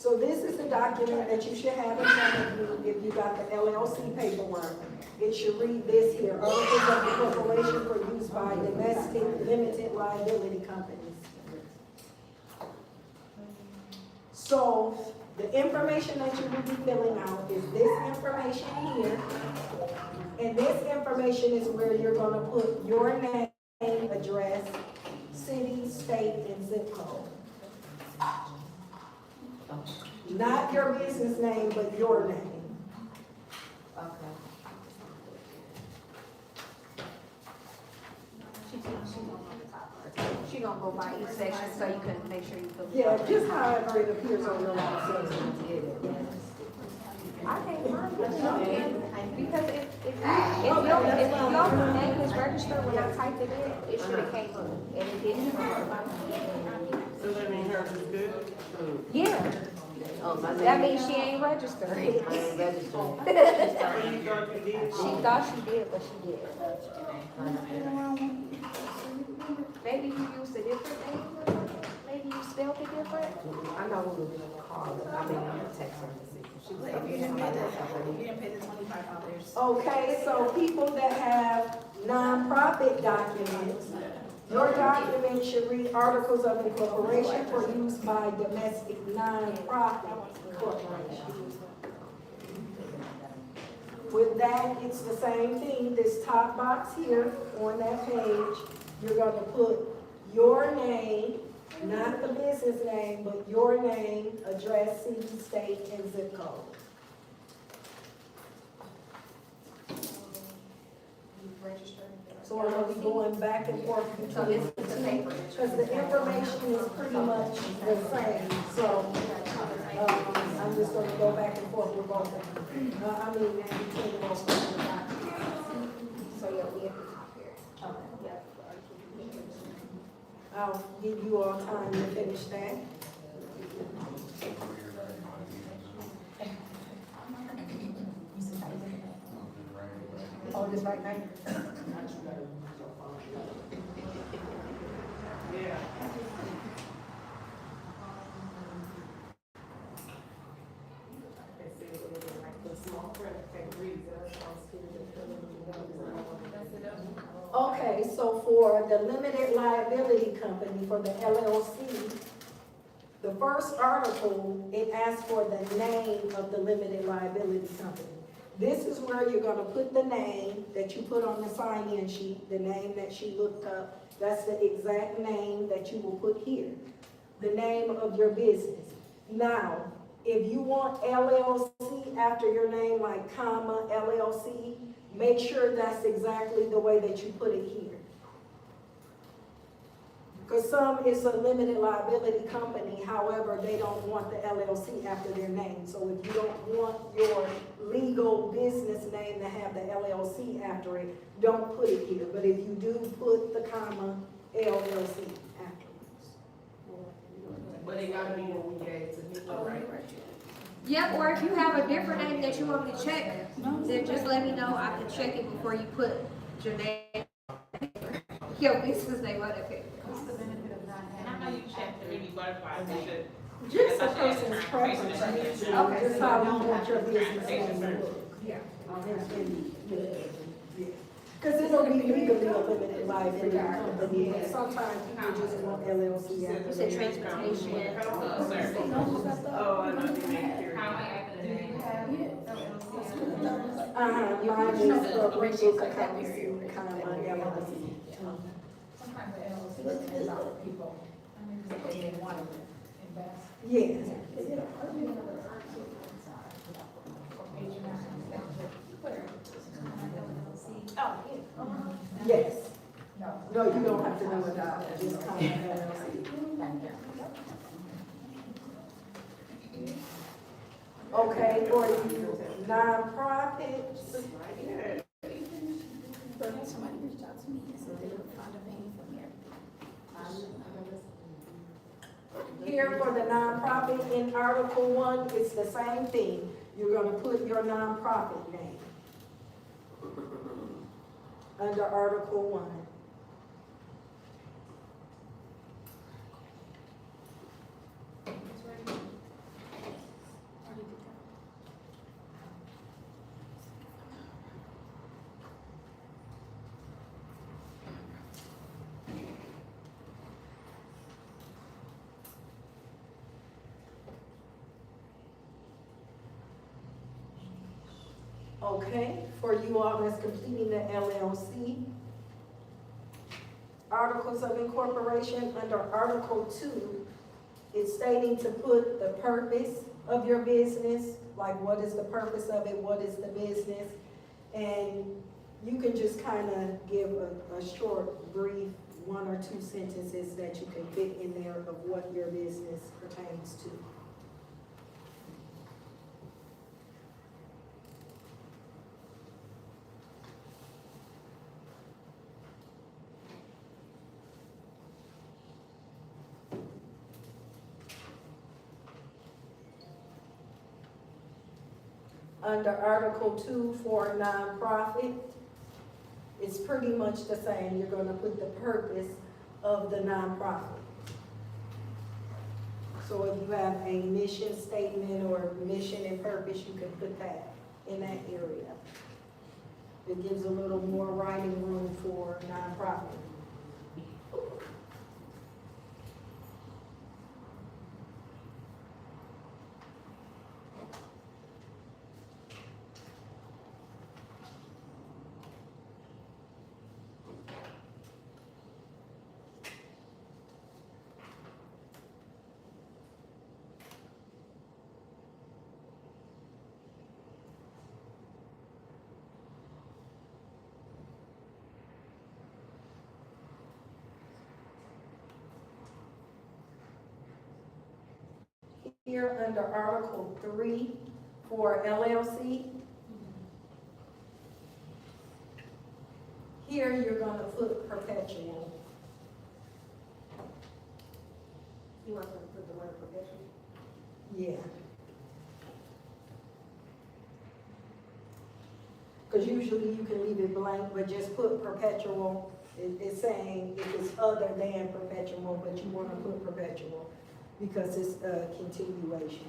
So this is the document that you should have in front of you if you got the LLC paperwork. It should read this here, articles of the corporation for use by domestic limited liability companies. So the information that you will be filling out is this information here. And this information is where you're gonna put your name, address, city, state, and zip code. Not your business name, but your name.
She gonna go by each section so you can make sure you put.
Yeah, just however it appears on your license.
I can't find it, because if your name is registered, when I typed it in, it should have came up, and it didn't.
So that means hers is good?
Yeah,
Oh, my
that
name,
means she ain't registered.
I ain't registered.
So you thought you did?
She thought she did, but she did. Maybe you used a different name, maybe you spelled it different.
I know who to call, I mean, I'm gonna text her and see. She was like,
You didn't pay the $25.
Okay, so people that have nonprofit documents, your document should read articles of incorporation for use by domestic nonprofit corporation. With that, it's the same thing, this top box here on that page, you're gonna put your name, not the business name, but your name, address, city, state, and zip code. So I'm gonna be going back and forth
So
between
this
the
is the
two,
paper.
because the information is pretty much the same, so, I'm just gonna go back and forth with both of them. Between both of them.
So yeah, we at the top here. Yep.
I'll give you all time to finish that.
Oh, this right now?
Yeah.
Okay, so for the limited liability company, for the LLC, the first article, it asks for the name of the limited liability company. This is where you're gonna put the name that you put on the sign-in sheet, the name that she looked up. That's the exact name that you will put here, the name of your business. Now, if you want LLC after your name, like comma, LLC, make sure that's exactly the way that you put it here. Because some is a limited liability company, however, they don't want the LLC after their name. So if you don't want your legal business name to have the LLC after it, don't put it here. But if you do, put the comma LLC afterwards.
But it gotta be when we gave to me, right?
Yep, or if you have a different name that you want me to check, then just let me know, I can check it before you put your name, your business name on that paper.
And I know you checked the Ruby Butterfly, they should.
Just a person's preference,
Okay.
just how you want your business name to look.
Yeah.
Because it'll be legally a limited liability company, but sometimes people just want LLC after
You said
their name.
transportation.
Oh, I know, you make sure.
How am I after the name?
Mine is Regal Accounting, comma, LLC.
Sometimes the LLC is out people, if they didn't want to invest.
Yes, yes. No, you don't have to know it all, just comma, LLC. Okay, for you nonprofits,
Somebody reached out to me and said they would find a name from here.
here for the nonprofit in Article 1, it's the same thing. You're gonna put your nonprofit name under Article 1. Okay, for you all that's completing the LLC. Articles of incorporation, under Article 2, it's stating to put the purpose of your business, like what is the purpose of it, what is the business, and you can just kind of give a short, brief, 1 or 2 sentences that you can fit in there of what your business pertains to. Under Article 2 for nonprofit, it's pretty much the same. You're gonna put the purpose of the nonprofit. So if you have a mission statement or mission and purpose, you can put that in that area. It gives a little more writing room for nonprofit. Here under Article 3 for LLC, here you're gonna put perpetual.
You want to put the word perpetual?
Yeah. Because usually you can leave it blank, but just put perpetual. It's saying if it's other than perpetual, but you want to put perpetual because it's a continuation.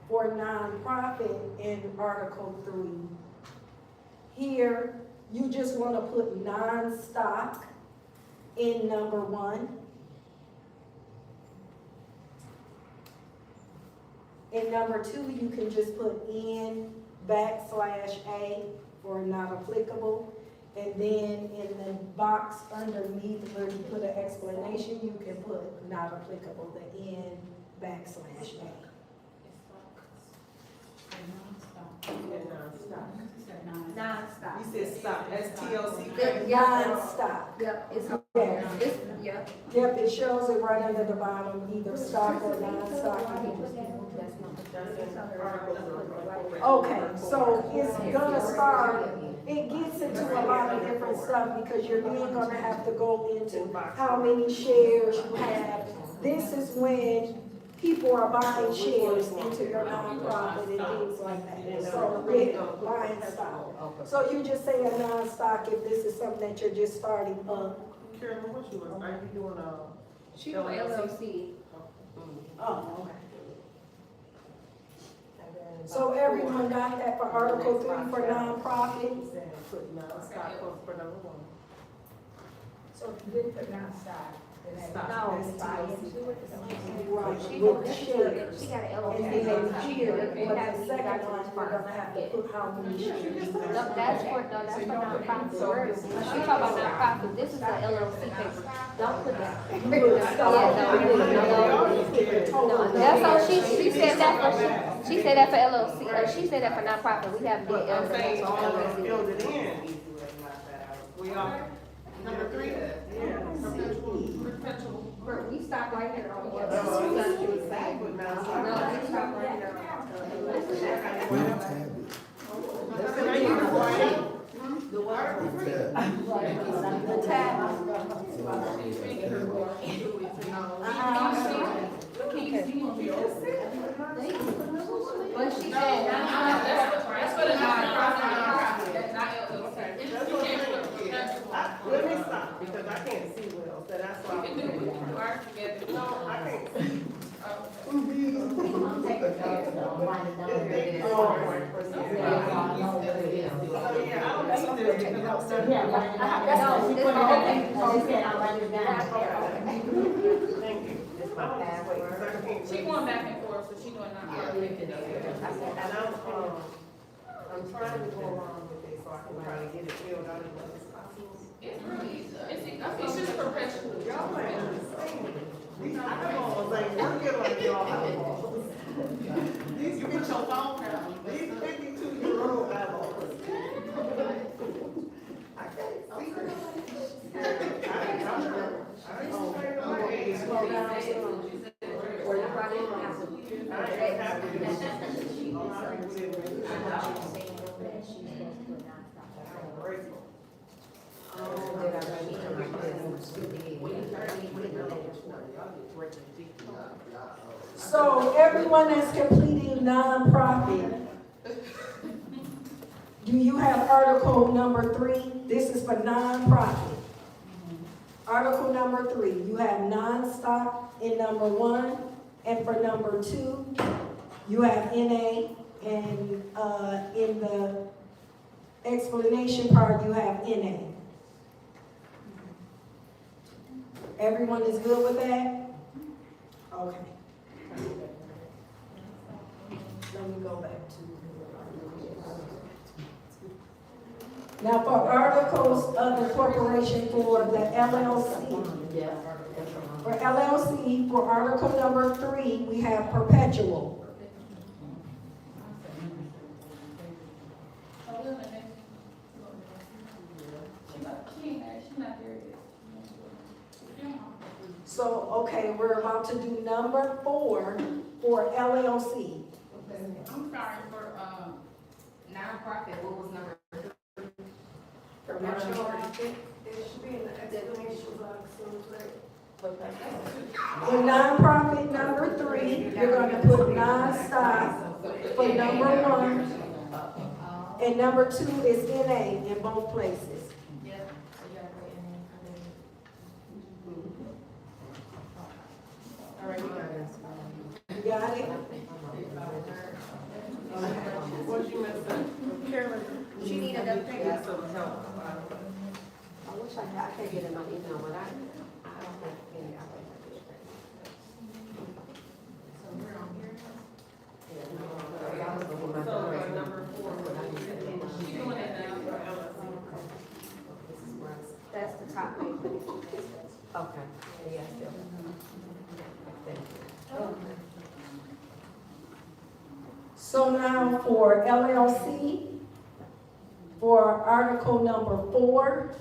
For nonprofit in Article 3, here you just want to put non-stock in number 1. In number 2, you can just put N/A for not applicable. And then in the box underneath where you put an explanation, you can put not applicable, the N/A.
Non-stop.
You said stop, STOC.
Non-stock.
Yep, it's,
Yeah.
yep.
Yep, it shows it right under the bottom, either stock or non-stock. Okay, so it's gonna start, it gets into a lot of different stuff because you're then gonna have to go into how many shares you have. This is when people are buying shares into your nonprofit and things like that. So, yeah, buying stock. So you just say a non-stock if this is something that you're just starting up.
Carolyn, what you was, are you doing
She do LLC.
Oh, okay. So everyone got that for Article 3 for nonprofit?
Put non-stop for number 1.
So if you did put non-stop, then that.
No.
that's buy into it.
Right,
She
with
got
the
a
shares.
she got an
And
LLC.
then here, with the second one, we're gonna have to put how many shares.
No, that's for nonprofit. She talking about nonprofit, this is an LLC paper. Don't put that. No, that's all, she said that for, she said that for LLC, she said that for nonprofit, we have the
I'm saying all of them
LLC.
filled it in. Easy way to knock that out. We all, number 3? Yeah.
Perpetual.
We stop right here on the.
Oh, I thought you was saying put non-stop.
No, we stop right here.
The tab.
But she said,
That's for the nonprofit, that's not LLC.
That's
You
what
can't
I'm
put
saying.
perpetual.
Let me stop, because I can't see well, so that's why.
You can do it, you are together.
No, I can't see.
Oh.
It's big forward. So, yeah, I don't need to, because
Yeah, right. That's what she put it on. She said, I'll write it down.
Thank you. It's my halfway.
She going back and forth, so she doing nonprofit.
And I'm trying to go along with it so I can try to get it filled out as much as possible.
It's really easy. It's just perpetual.
Y'all ain't understanding. These eyeballs ain't working like y'all eyeballs. These, you get your phone now. These 52-year-old eyeballs. I can't see them.
Slow down, or you probably don't have to.
So everyone that's completing nonprofit, do you have article number 3? This is for nonprofit. Article number 3, you have non-stop in number 1, and for number 2, you have NA, and in the explanation part, you have NA. Everyone is good with that? Okay. Let me go back to. Now for articles of incorporation for the LLC. For LLC, for article number 3, we have perpetual. So, okay, we're about to do number 4 for LLC.
I'm sorry, for, nonprofit, what was number?
For nonprofit number 3, you're gonna put non-stop for number 1. And number 2 is NA in both places. You got it?
What you missing? Carolyn?
She need another thing.
I wish I can't get in my email, but I don't think any of it.
So we're on here.
So number 4, what I need to
She doing it now.
That's the top page.
Okay, yeah, still. Thank you.
So now for LLC, for article number 4,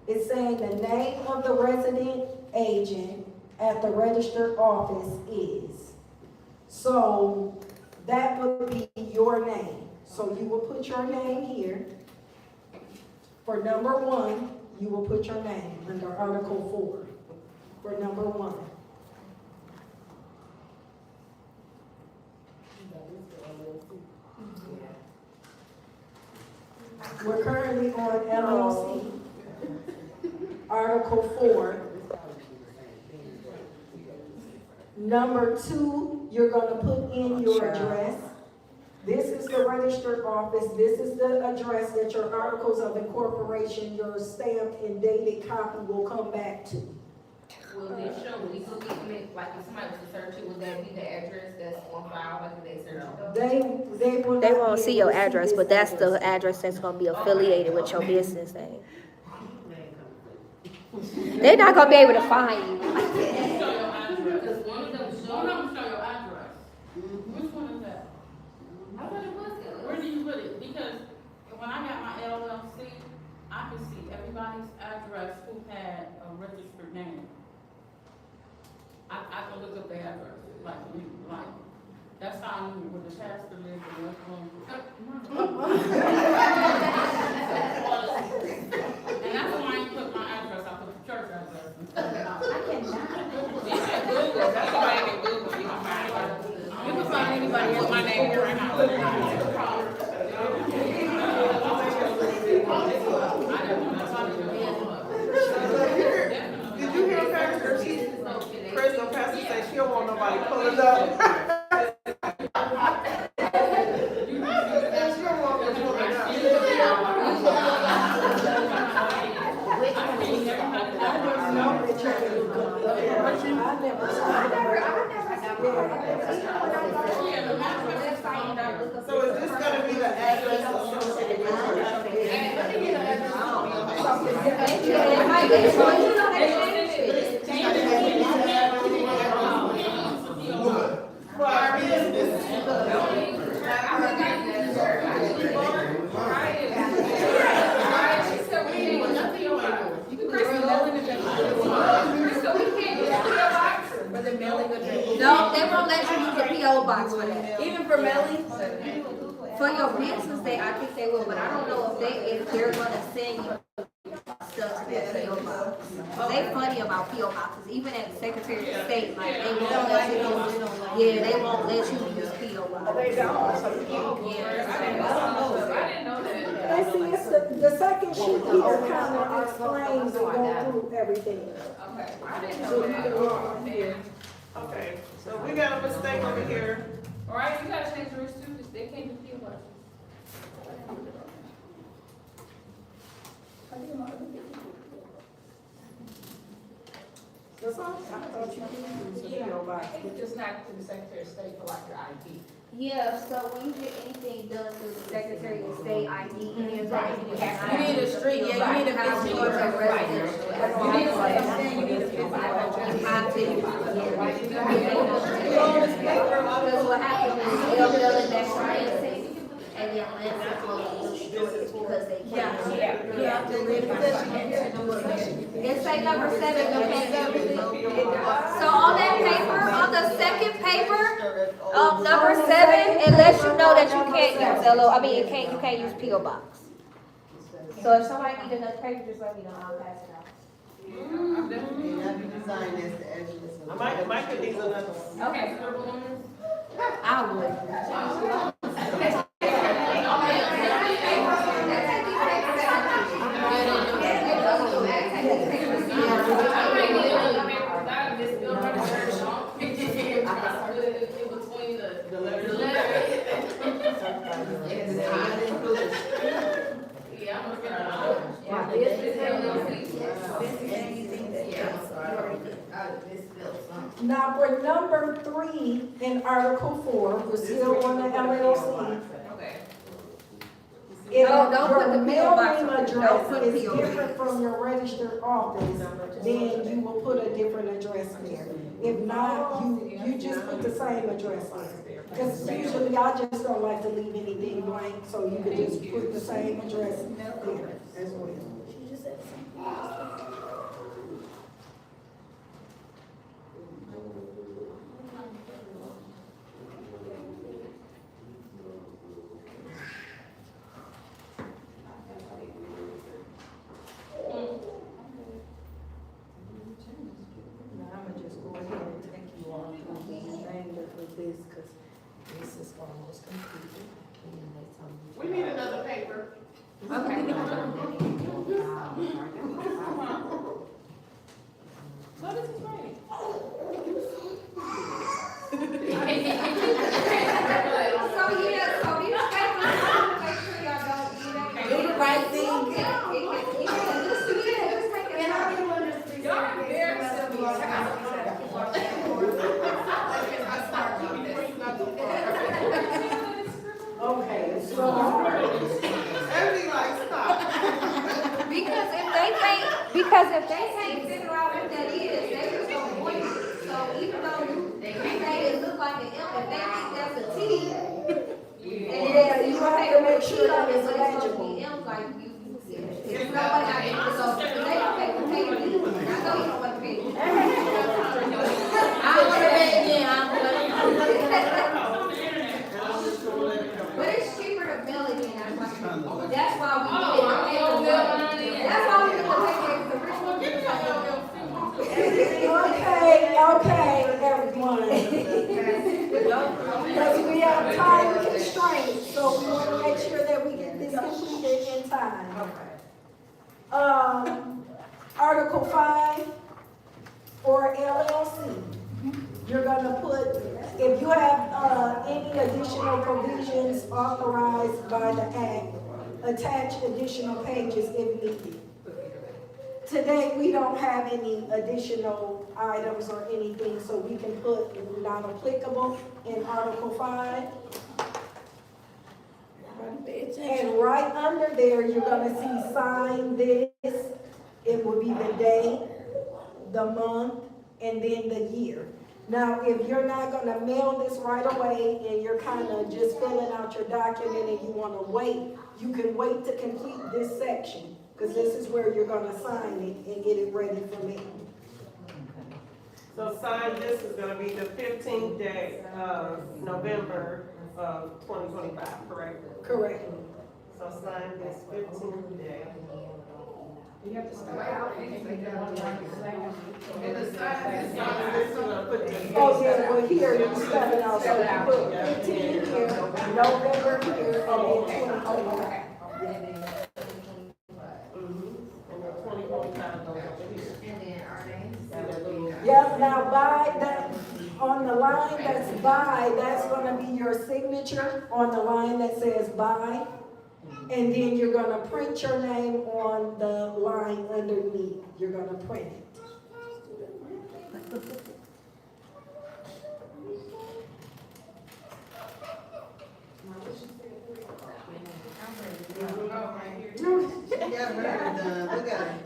it's saying the name of the resident agent at the registered office is. So that would be your name. So you will put your name here. For number 1, you will put your name under article 4 for number 1. We're currently on LLC. Article 4. Number 2, you're gonna put in your address. This is the registered office. This is the address that your articles of incorporation, your stamped and dated copy will come back to.
Will they show, will you look at it, like if somebody was to search it, would that be the address that's on file, like if they search it?
They will
They
not
won't
be
see
able
your
to see
address,
this
but that's the
address.
address that's gonna be affiliated with your business name. They're not gonna be able to find you.
Show your address.
Because one of them
One
showed
of
up.
them show your address. Which one is that?
I thought it was good.
Where do you put it? Because when I got my LLC, I could see everybody's address who had a registered name. I could look up their address, that's how I knew where the pastor lived and what's going on. And that's why I ain't put my address, I put the church address instead of the house.
I cannot.
Yeah, Google, that's why I can Google, you can find it. You can find anybody else, my name here right now.
Did you hear Pastor? President Pastor say she don't want nobody pulling up. She don't want them pulling up. So is this gonna be the address associated with her?
It might be, well, you know, they changed it.
For our business.
No, they won't let you use a PO box for that.
Even for mailing?
For your business, I think they will, but I don't know if they're gonna send you stuff to that PO box. They funny about PO boxes, even at the Secretary of State, like, they won't let you use, they won't let you use PO box.
They don't, so you can't.
I didn't know that.
And see, it's the second sheet here kind of explains and go through everything.
Okay, I didn't
So
know
you
that.
can walk on here.
Okay, so we got a mistake over here.
All right, you gotta change the rules too, because they can't do PO boxes.
That's all, I thought you could use a PO box.
It's just not to the Secretary of State for like your ID.
Yeah, so when you get anything done through the Secretary of State ID, any of
Right.
that.
You need a street, yeah, you need a
House
physical
or
address.
residential.
That's why I'm saying you need a physical address.
You have to, because what happens is they'll build it back to Lansing, and then Lansing will destroy it because they can't.
You have to reposition it to do it.
It say number 7, okay? So on that paper, on the second paper, number 7, it lets you know that you can't use you can't use PO box. So if somebody need another paper, just let me know, I'll pass it out.
Mike needs another one.
Okay, so the balloons.
I would.
Now, for number 3 in Article 4, we're still on the LLC.
Okay.
If
No, don't put
your
the PO box
mailing
on it. Don't put
address is
PO.
different from your registered office, then you will put a different address there. If not, you just put the same address there. Because usually I just don't like to leave anything blank, so you can just put the same address there as well. Now, I'm gonna just go ahead and take you all through the remainder of this, because this is almost completed.
We need another paper.
No, this is right.
Do the right thing.
Y'all embarrassing me.
Okay, so,
Everything like stop.
Because if they can't figure out what that is, they just gonna point it. So even though you say it look like an M, if they think that's a T,
yeah, you have to make sure that it's legible.
M, like you know what I mean? So if they don't pay the pay, I know you don't want to pay.
I want to bet again,
But it's cheaper to mail it in, that's why we did it. That's why we did the
Okay, everyone. Because we have time constraints, so we want to make sure that we get this completed in time. Article 5, for LLC. You're gonna put, if you have, any additional provisions authorized by the act, attach additional pages if needed. today, we don't have any additional items or anything, so we can put not applicable in Article 5. And right under there, you're gonna see sign this. It will be the day, the month, and then the year. Now, if you're not gonna mail this right away and you're kinda just filling out your document and you wanna wait, you can wait to complete this section, because this is where you're gonna sign it and get it ready for mail.
So sign this is gonna be the 15th day of November of 2025, correct?
Correct.
So sign this 15th day.
You have to start out and then you have to
And the sign this is gonna put the.
Oh, yeah, well, here, you start it out, so you put 15 here, November here, and then 2025.
And the 2025 goes up here.
Yep, now by that, on the line that's by, that's gonna be your signature on the line that says by. And then you're gonna print your name on the line underneath. You're gonna print it.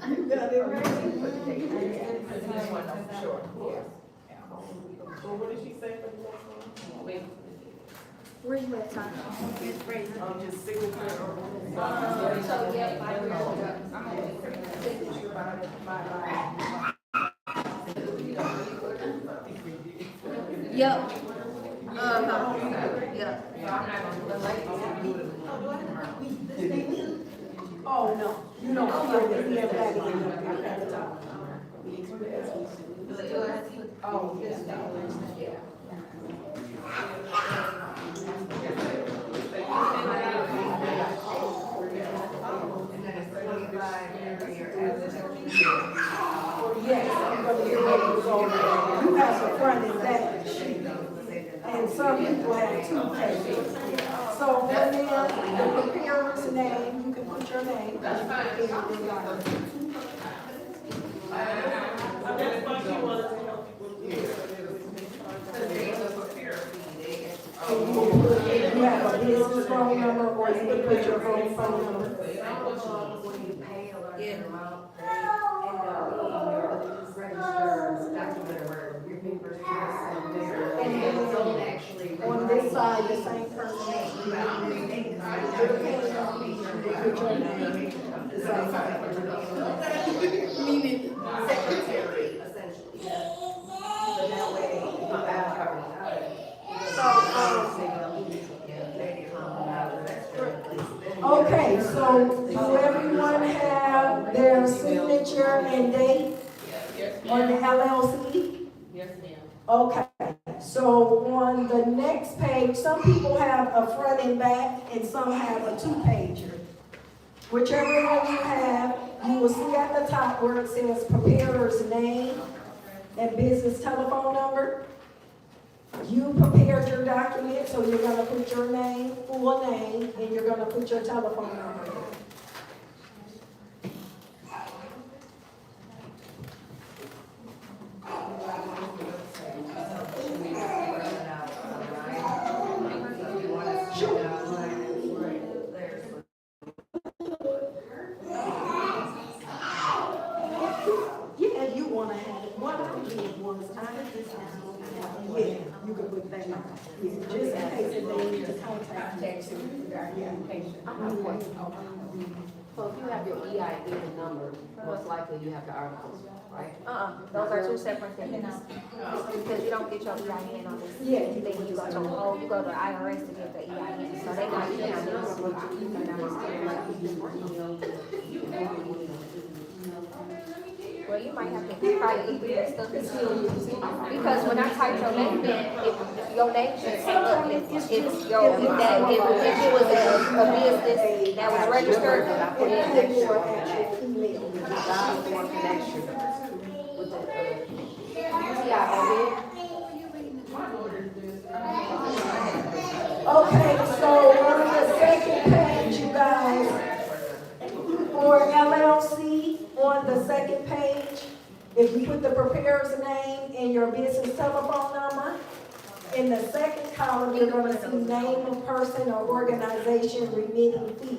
You got it right.
Well, what did she say for the next one?
Where you at, Tom?
Oh, just signature or?
So, yeah,
Yep. Yep.
Oh, no, you don't feel that we have that in at the top.
Oh, yes, no.
Yes, I'm gonna get ready to go. You have the front and back sheet. And some people have 2 pages. So on there, the preparer's name, you can put your name.
I just thought you wanted to help people.
You have a business phone number, or you can put your own phone number.
Yeah.
On this side, the same person.
Meaning secretary, essentially. So that way,
Okay, so do everyone have their signature and date on the LLC?
Yes, ma'am.
Okay, so on the next page, some people have a front and back, and some have a 2-pager. Whichever one you have, you will see at the top where it says preparer's name and business telephone number. You prepared your document, so you're gonna put your name, full name, and you're gonna put your telephone number. Yeah, if you wanna have it, what I did was I just, yeah, you can put that, yeah, just in case if they need to contact you.
So if you have your EIN number, most likely you have the articles, right?
Those are 2 separate things. Because you don't get your EIN on this.
Yeah.
Then you go to you go to IRS to get the EIN. So they got EIN Well, you might have to probably do that stuff because when I type your name in, if your name should come up, if your, if it was a business that was registered, then
Okay, so on the second page, you guys, for LLC, on the second put the preparer's name and your business telephone number. In the second column, you're gonna see name of person or organization remitting fees.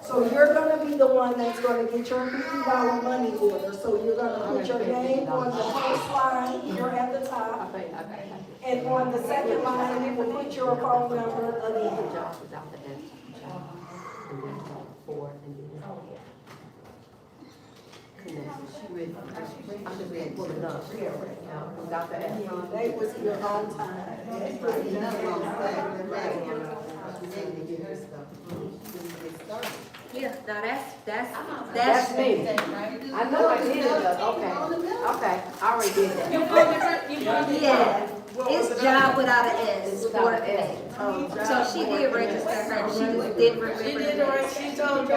So you're gonna be the one that's gonna get your $50 money order. So you're gonna put your name on the first line here at the top. And on the second line, you will put your phone number again. They was here on time.
Yeah, now
That's me. I know I did it, though. Okay, I already did that.
Yeah, it's job without an S.
Without an S.
So she did register her, she just didn't remember.
She did the right, she told you.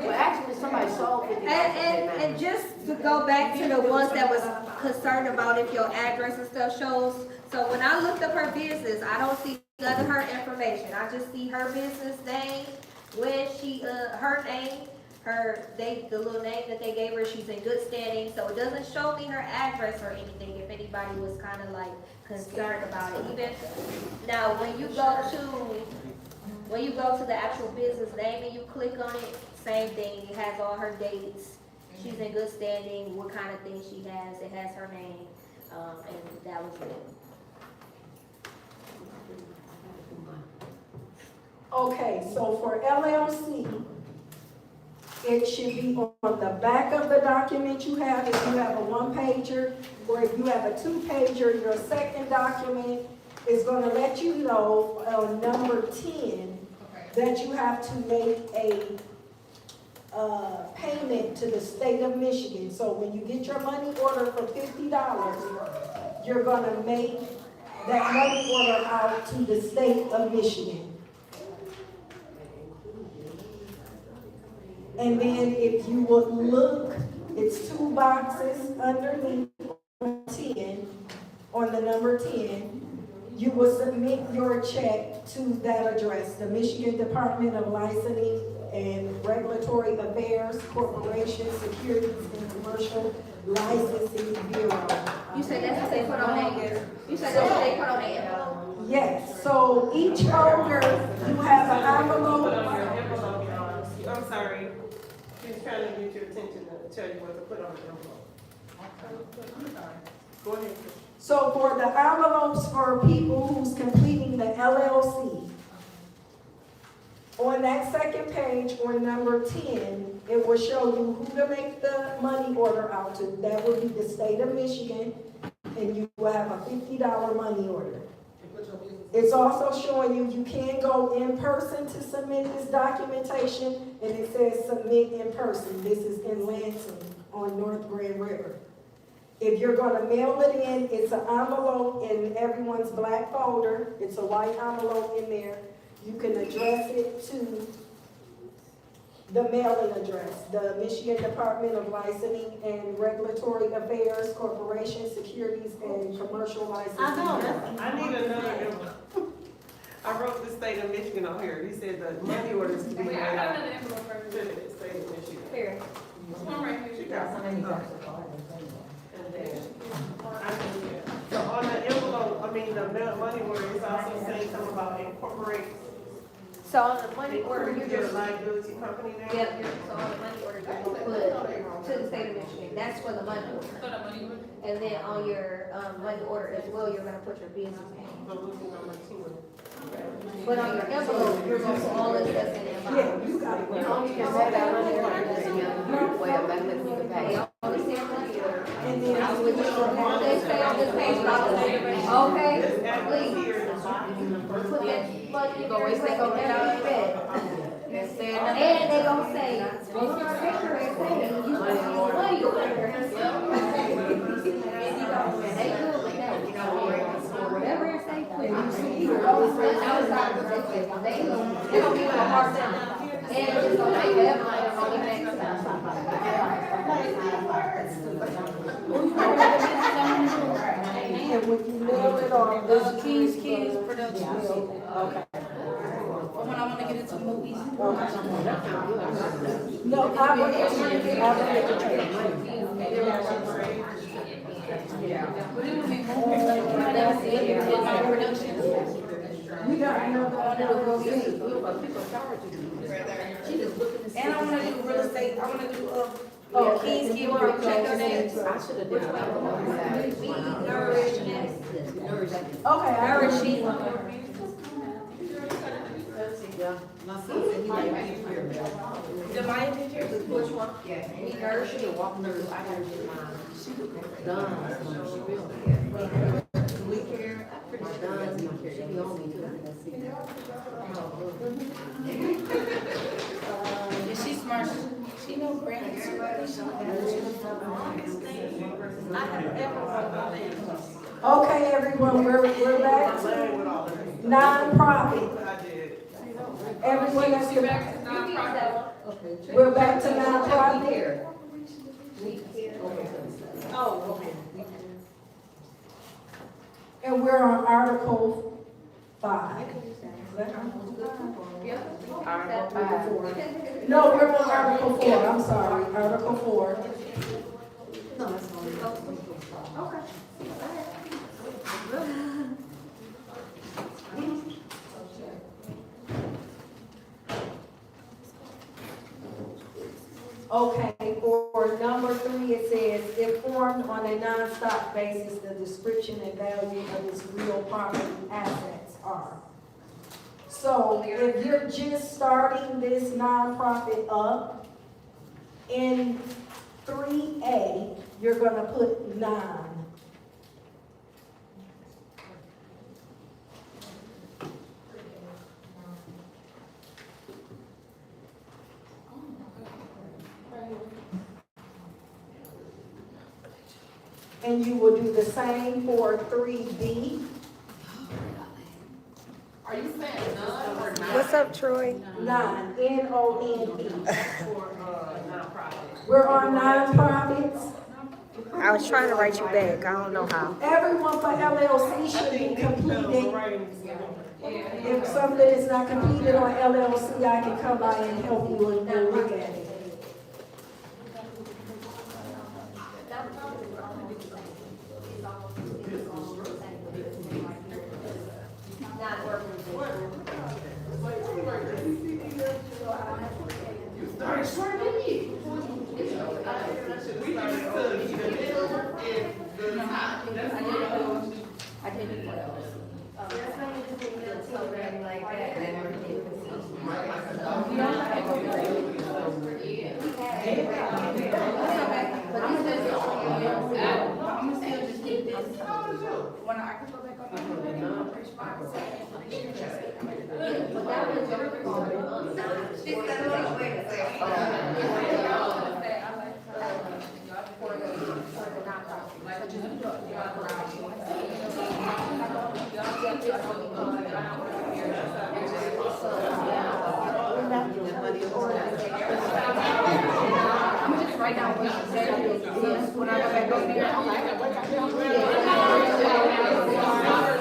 Well, actually, somebody sold 50.
And just to go back to the ones that was concerned about if your address and stuff shows. So when I looked up her business, I don't see none of her information. I just see her business name, when she, her name, the little name that they gave her, she's in good standing. So it doesn't show me her address or anything if anybody was kind of like concerned about it. Even, now, when you go to the actual business name and you click on it, same thing, it has all her dates. She's in good standing, what kind of things she has, it has her name, and that was it.
Okay, so for LLC, it should be on the back of the document you have, if you have a one-pager, or if you have a two-pager, your second document is gonna let you know, on number 10, that you have to make a payment to the state of Michigan. So when you get your money order for $50, you're gonna make that money order out to the state of Michigan. And then if you would look, it's 2 boxes underneath on 10, on the number 10, you will submit your check to that address, the Michigan Department of Licensing and Regulatory Affairs, Corporation, Securities and Commercial Licensing Bureau.
You said that's what they put on there? You said that's what they put on there?
Yes, so each owner, you have an envelope.
I'm sorry, she's trying to get your attention to tell you what to put on the envelope. Go ahead.
So for the envelopes for people who's completing the LLC, on that second page, on number 10, it will show you who to make the money order out to. That will be the state of Michigan, and you will have a $50 money order. It's also showing you can go in person to submit this documentation, and it says submit in person. This is in Lansing on North Grand River. If you're gonna mail it in, it's an envelope in everyone's black folder. It's a white envelope in there. You can address it to the mailing address, the Michigan Department of Licensing and Regulatory Affairs, Corporation, Securities and Commercial Licensing.
I need another envelope. I wrote the state of Michigan on here. He said the money orders to be
Wait,
made
I got
out
another envelope for
to
you.
the state of Michigan.
Here.
This one right here.
She got something. So on the envelope, I mean, the money order is also saying something about incorporate.
So on the money order, you
Your
just,
liability company name.
yep, so on the money order, you put to the state of Michigan, that's for the money order.
So the money order.
And then on your, money order as well, you're gonna put your business name. But on your envelope, you're gonna put all of this in the envelope.
Yeah, you got it.
You only can say that money order is the way of method you can pay.
Only say money order.
And then I would just
What they say on this page, okay, please. Put that money, you go wait, say, go get out of bed. And they gonna say, go to your picture and say, you money order. And they do it like that, you know, whatever it say, put you see, you're always outside of the they gonna give you a hard time. And it's just gonna make that money next
and when you mail it on, this
Keys Productions.
Okay.
When I wanna
get into movies.
No, I will get you, I will get you training.
But it would be more like, that's it, in my production.
We got another,
And I wanna do real estate, I wanna do,
Oh,
keys, give her a check on that.
okay, I
Nourishing. The Maya picture? Which one?
Yeah, me her, she walk through, I gotta get mine. Done, she will. We care, pretty much done, we care, she be on me too.
Yeah, she's smart, she knows grants.
Okay, everyone, we're back to nonprofit.
I did.
Everyone that's,
She back to nonprofit.
we're back to nonprofit.
Oh, okay.
And we're on Article 5. No, we're on Article 4, I'm sorry, Article 4. Okay, for number 3, it says, if formed on a non-stock basis, the description and value of its real property assets are. So if you're just starting this nonprofit up, in 3A, you're gonna put 9. And you will do the same for 3B.
Are you saying none or not?
What's up, Troy?
9, N-O-N-E.
For, nonprofit?
We're on nonprofits.
I was trying to write you back, I don't know how.
Everyone for LLC should be completed. If something is not completed on LLC, I can come by and help you and we'll look at it.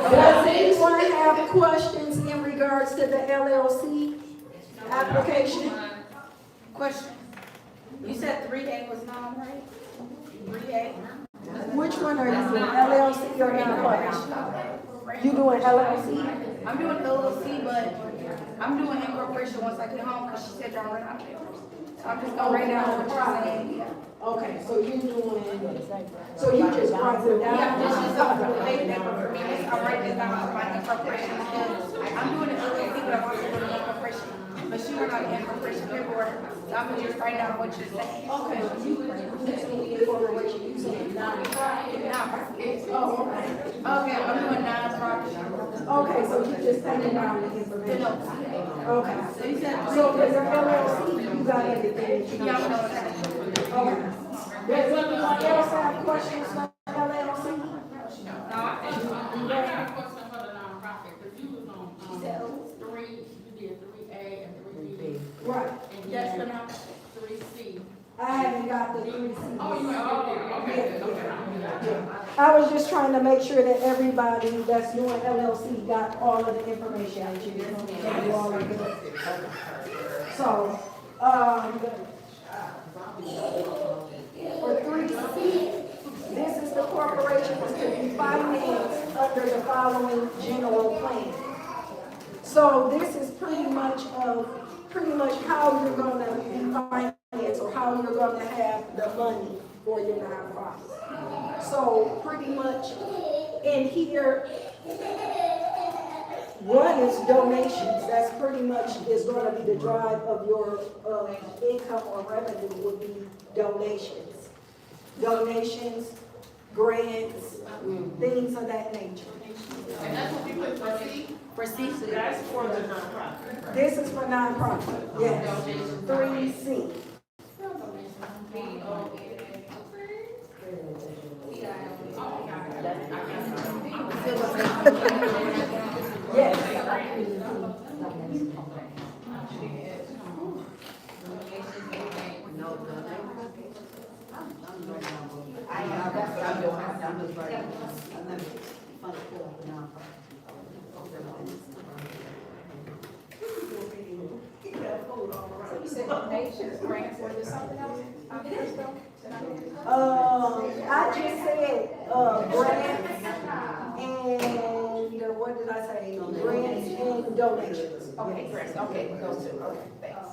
Does anyone have questions in regards to the LLC application?
Question. You said 3A was non, right? 3A?
Which one are you doing, LLC or nonprofit? You doing LLC?
I'm doing LLC, but I'm doing incorporation once I get home, because she said y'all run out of papers. So I'm just gonna write down what you're saying.
Okay, so you doing, so you just write it down?
Yeah, this is something related for me, I'm writing this down for my incorporation. I'm doing an LLC, but I'm also doing an incorporation. But she worked on the incorporation paperwork, so I'm gonna just write down what you're saying.
Okay, so you incorporation, you said nonprofit?
Nonprofit.
Oh, okay.
Okay, I'm doing nonprofit.
Okay, so you just taking down the information? Okay.
So you said,
So for your LLC, you got everything?
yeah, I'm doing that.
Okay. Does anyone else have questions for LLC?
No, I got a question for the nonprofit, because you was on, 3, you did 3A and 3B.
Right.
And
That's
then
the nonprofit.
3C.
I haven't got the 3 Cs.
Oh, you okay, okay.
I was just trying to make sure that everybody that's doing LLC got all of the information that you all are good. So, for 3C, this is the corporation is to be financed under the following general plan. So this is pretty much how you're gonna be financed or how you're gonna have the money for your nonprofit. So pretty much in here, one is donations. That's pretty much is gonna be the drive of your income or revenue would be donations. Donations, grants, things of that nature.
And that's what we put for C?
For C,
That's for the nonprofit.
This is for nonprofit, yes. 3C. Yes.
So you said donations, grants, or is something else?
I just said, grants and, what did I say? Grants and donations.
Okay, grants, okay, those two, okay, thanks.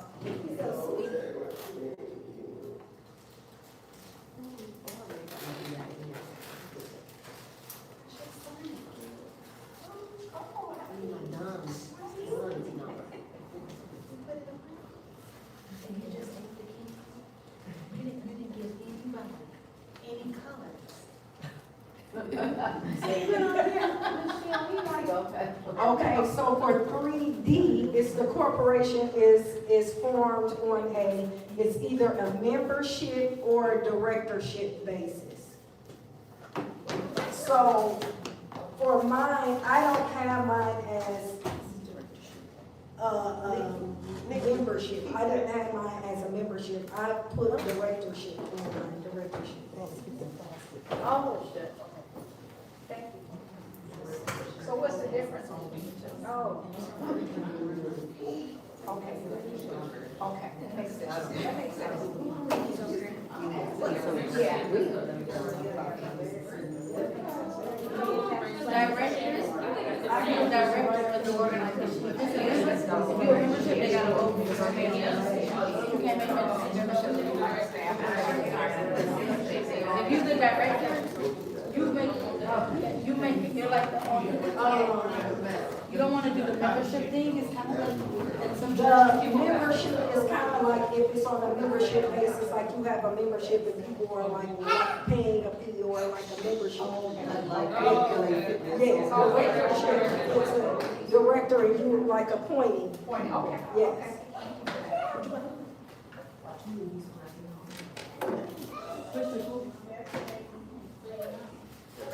Okay, so for 3D, it's the corporation is formed on it's either a membership or a directorship basis. So for mine, I don't have mine as membership. I didn't have mine as a membership. I put directorship on mine, directorship.
Oh, shit. Thank you. So what's the difference? Oh. Okay. Okay, that makes sense. That makes sense. Yeah.
Directors, I am director of the organization. If you're a membership, they gotta vote for your membership. You can't make membership. If you're the director, you make, you're like the owner. You don't wanna do the membership thing, it's kind of like, and some.
The membership is kind of like if it's on a membership basis, like you have a membership and people are like paying a fee or like a membership. Yes, directorship, it's a director and you like appointing.
Okay.
Yes.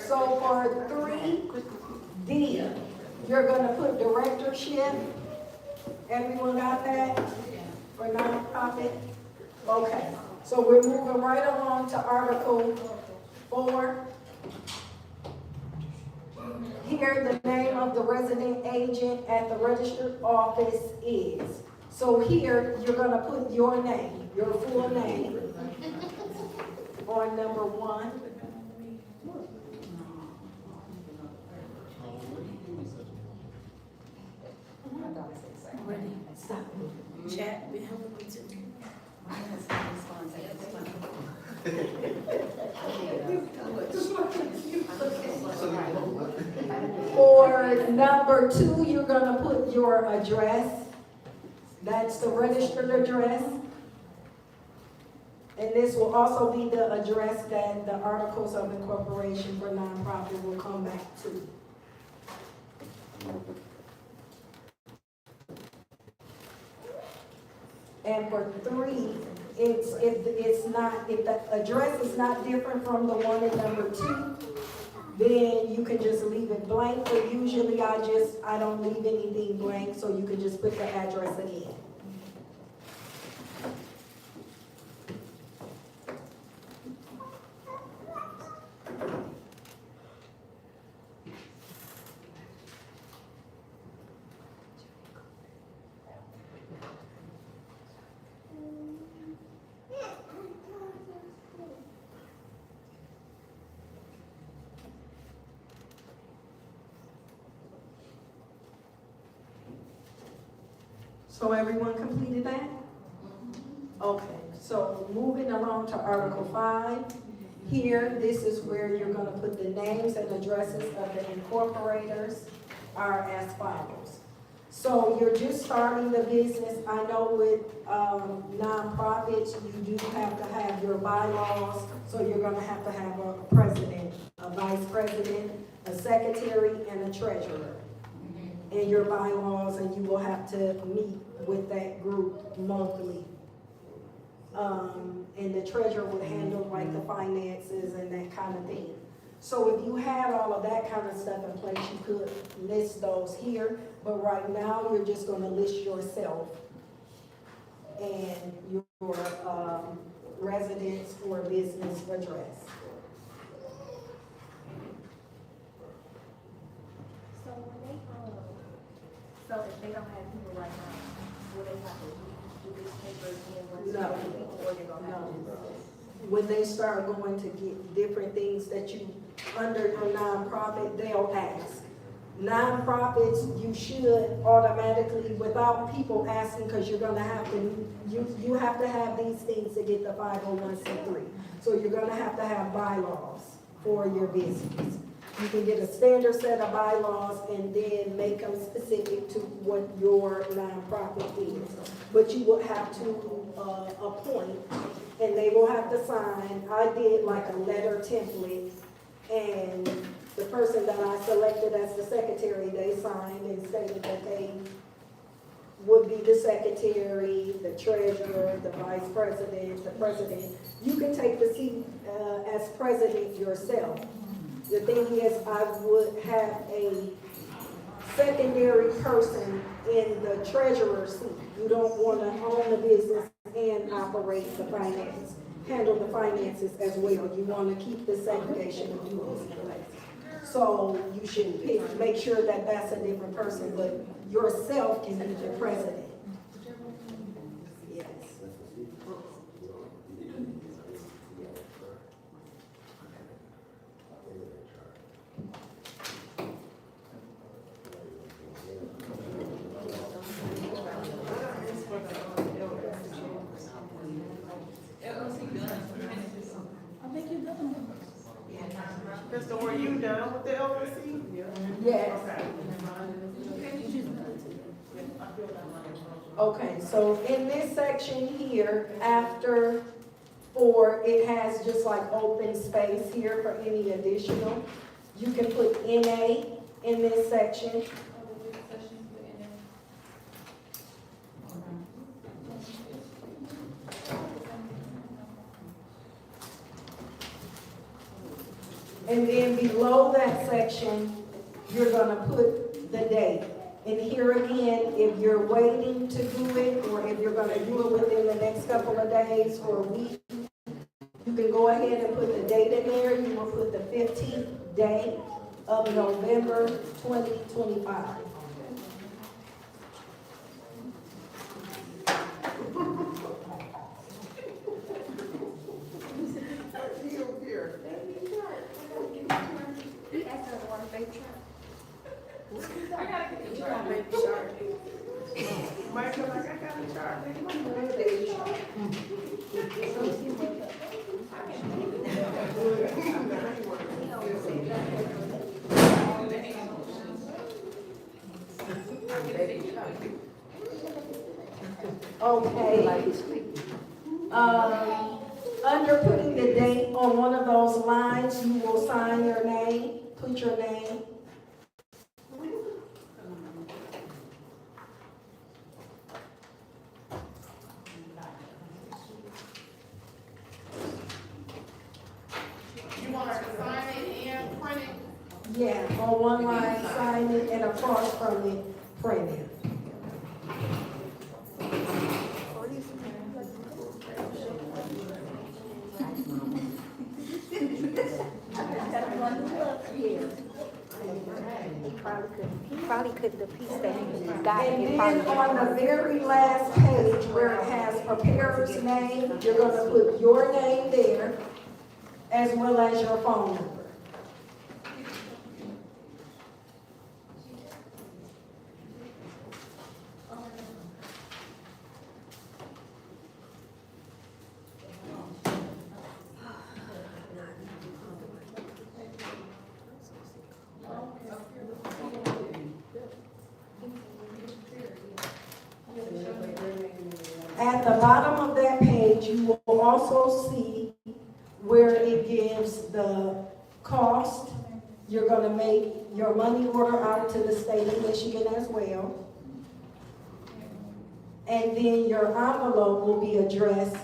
So for 3D, you're gonna put directorship. Everyone got that for nonprofit? Okay, so we're moving right along to Article 4. Here, the name of the resident agent at the registered office is. So here, you're gonna put your name, your full name on number 1.
Stop. Chat, we have me too.
For number 2, you're gonna put your address. That's the registered address. And this will also be the address that the articles of incorporation for nonprofit will come back to. And for 3, if the address is not different from the one in number 2, then you can just leave it blank, but usually I don't leave anything blank, so you can just put the address again. So everyone completed that? Okay, so moving along to Article 5. Here, this is where you're gonna put the names and addresses of the incorporators are as follows. So you're just starting the business. I know with nonprofits, you do have to have your bylaws. So you're gonna have to have a president, a vice president, a secretary, and a treasurer. And your bylaws, and you will have to meet with that group monthly. And the treasurer would handle like the finances and that kind of thing. So if you had all of that kind of stuff in place, you could list those here, but right now, you're just gonna list yourself and your, residence or business address.
So when they, so if they don't have people right now, will they have to do these papers in once
No.
people, or they gonna have to do this?
When they start going to get different things that you, under your nonprofit, they'll ask. Nonprofits, you should automatically, without people asking, because you're gonna have to, you have to have these things to get the 501c3. So you're gonna have to have bylaws for your business. You can get a standard set of bylaws and then make them specific to what your nonprofit is. But you will have to appoint, and they will have to sign. I did like a letter template, and the person that I selected as the secretary, they signed and stated that they would be the secretary, the treasurer, the vice president, the president. You can take the seat as president yourself. The thing is, I would have a secondary person in the treasurer's seat. You don't want to own the business and operate the finance, handle the finances as well. You want to keep the segregation of duties in place. So you should make sure that that's a different person, but yourself can be the president. Yes.
Crystal, were you done with the LLC?
Yes.
Okay.
Okay, so in this section here, after 4, it has just like open space here for any additional. You can put NA in this section. And then below that section, you're gonna put the date. And here again, if you're waiting to do it, or if you're gonna do it within the next couple of days or a week, you can go ahead and put the date in there. You will put the 15th day of November 2025.
He asked her to want a baby shark.
Michael, like I got a chart.
Okay. Under putting the date on one of those lines, you will sign your name, put your name.
You want her to sign it and print it?
Yeah, on one line, sign it, and across from it, print it.
Probably couldn't, the piece that he got.
And then on the very last page where it has preparer's name, you're gonna put your name there as well as your phone number. At the bottom of that page, you will also see where it gives the cost. You're gonna make your money order out to the state of Michigan as well. And then your envelope will be addressed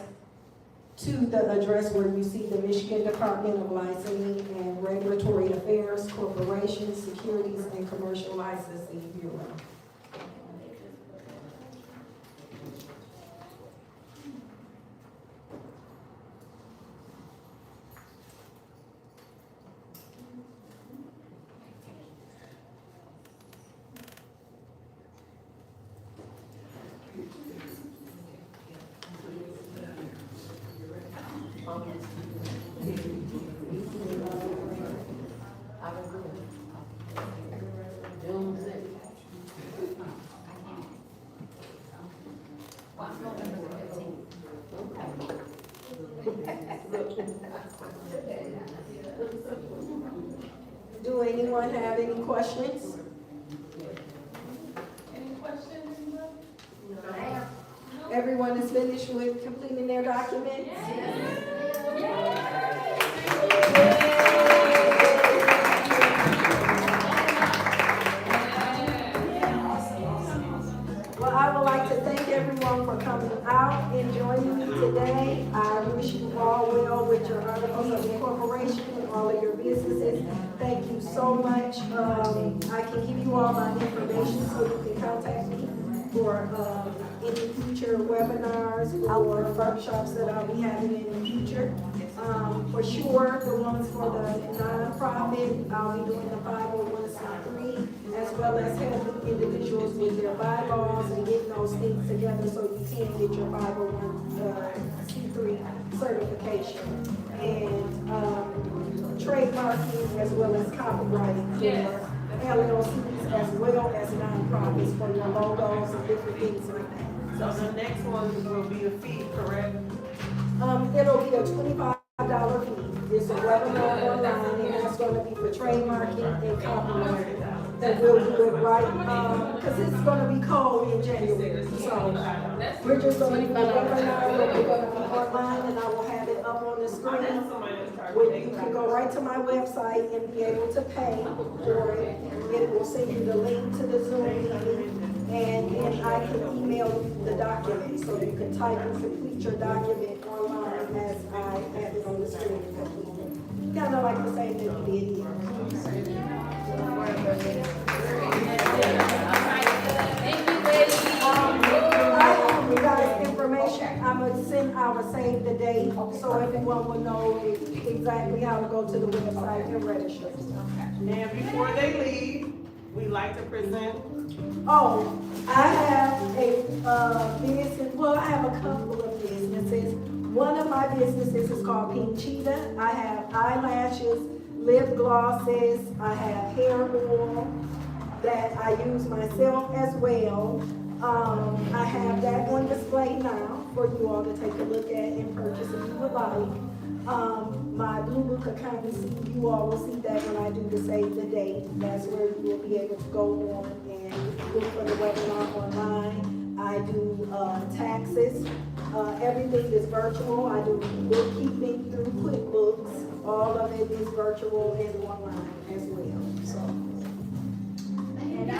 to the address where you see the Michigan Department of Licensing and Regulatory Affairs, Corporations, Securities, and Commercial Licensing Bureau. Do anyone have any questions?
Any questions?
Everyone is finished with completing their documents? Well, I would like to thank everyone for coming out and joining me today. I wish you all well with your articles of incorporation and all of your businesses. Thank you so much. I can give you all my information so you can contact me for any future webinars or workshops that I'll be having in the future. For sure, the ones for the nonprofit, I'll be doing the 501c3, as well as helping individuals with their bylaws and getting those things together so you can get your 501c3 certification. And trademarking as well as copywriting for LLCs as well as nonprofits for your logos and different things like that.
So the next one will be a fee, correct?
It'll be a $25 fee. It's a webinar online, and that's gonna be for trademarking and copyrighting. And we'll do it right, cause it's gonna be cold in January, so we're just gonna do a webinar, we're gonna be online, and I will have it up on the screen. Where you can go right to my website and be able to pay for it. It will send you the link to the Zoom meeting, and then I can email you the document, so you can type and complete your document online as I have it on the screen. Kinda like the same thing you did here. You guys information, I will save the date, so everyone will know exactly how to go to the website and register.
And before they leave, we like to present.
Oh, I have a, business, well, I have a couple of businesses. One of my businesses is called Pink Cheetah. I have eyelashes, lip glosses, I have hair oil that I use myself as well. I have that on display now for you all to take a look at and purchase if you would like. My Blue Book account, you all will see that when I do the save the date. That's where you will be able to go on and look for the webinar online. I do taxes. Everything is virtual. I do bookkeeping through QuickBooks. All of it is virtual and online as well. So. And I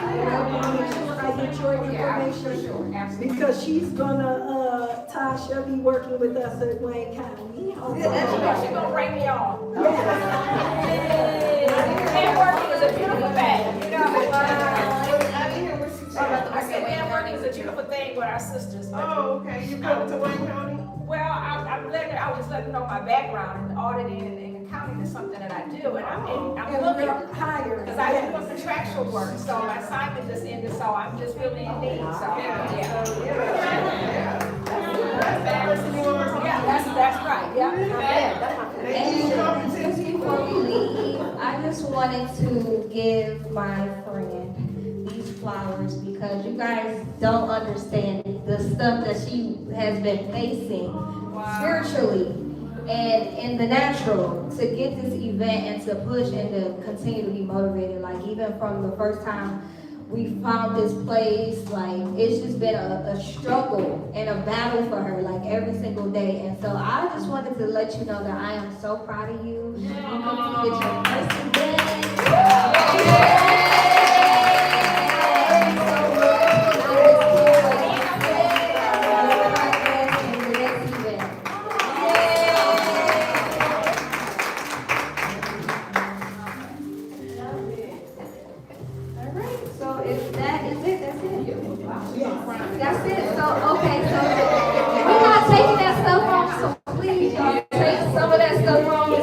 get your information because she's gonna, Tasha, be working with us at Wayne County.
She's gonna bring me on.
Yeah.
Networking is a beautiful thing, you know. I said networking is a beautiful thing with our sisters.
Oh, okay, you come to Wayne County?
Well, I was letting know my background in auditing and accounting is something that I do, and I'm looking
higher.
because I do contractual work, so my assignment just ended, so I'm just really in need, so, yeah. That's right, yeah.
And just before we leave, I just wanted to give my friend these flowers because you guys don't understand the stuff that she has been facing spiritually and in the natural to get this event and to push and to continue to be motivated. Like even from the first time we found this place. Like, it's just been a struggle and a battle for her, like every single day. And so I just wanted to let you know that I am so proud of you. You come to get your first event.
That's it. So, okay, so we're not taking that stuff home, so please don't take some of that stuff home.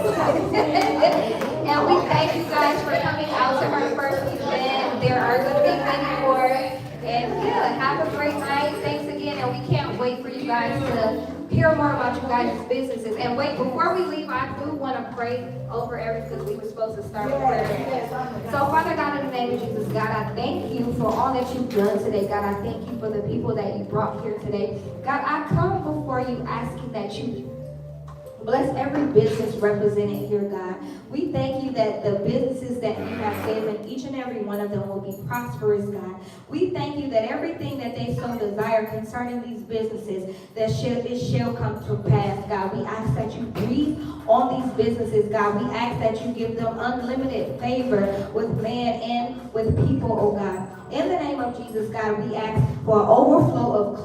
And we thank you guys for coming out to our first event. There are going to be many more. And yeah, have a great night. Thanks again, and we can't wait for you guys to hear more about you guys' businesses. And wait, before we leave, I do want to pray over everything. We were supposed to start with prayer. So, Father God, in the name of Jesus, God, I thank you for all that you've done today. God, I thank you for the people that you brought here today. God, I come before you asking that you bless every business represented here, God. We thank you that the businesses that you have given, each and every one of them will be prosperous, God. We thank you that everything that they so desire concerning these businesses, that it shall come to pass, God. We ask that you breathe on these businesses, God. We ask that you give them unlimited favor with man and with people, oh God. In the name of Jesus, God, we ask for an overflow of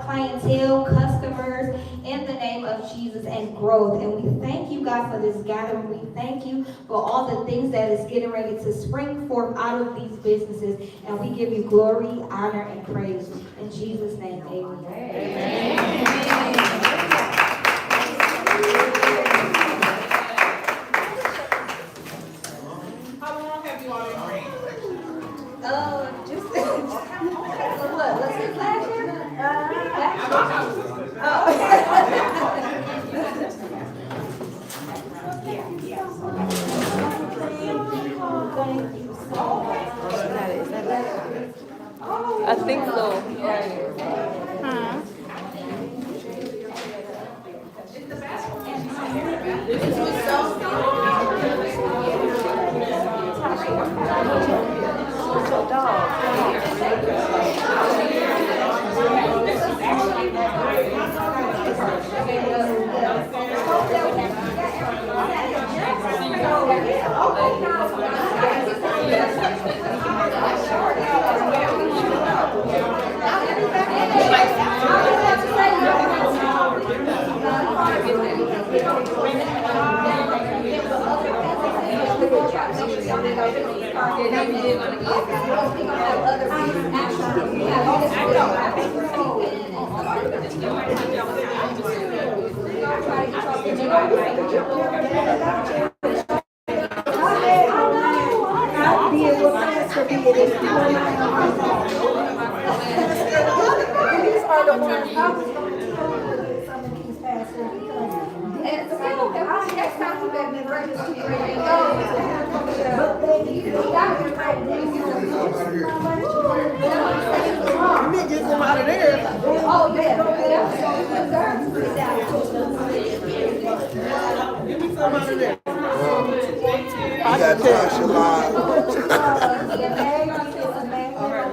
clientele, customers, in the name of Jesus, and growth. And we thank you, God, for this gathering. We thank you for all the things that is getting ready to spring forth out of these businesses. And we give you glory, honor, and praise. In Jesus' name, amen. Amen.
How long have you all been praying?
Just what? Let's see, last year?
I think so.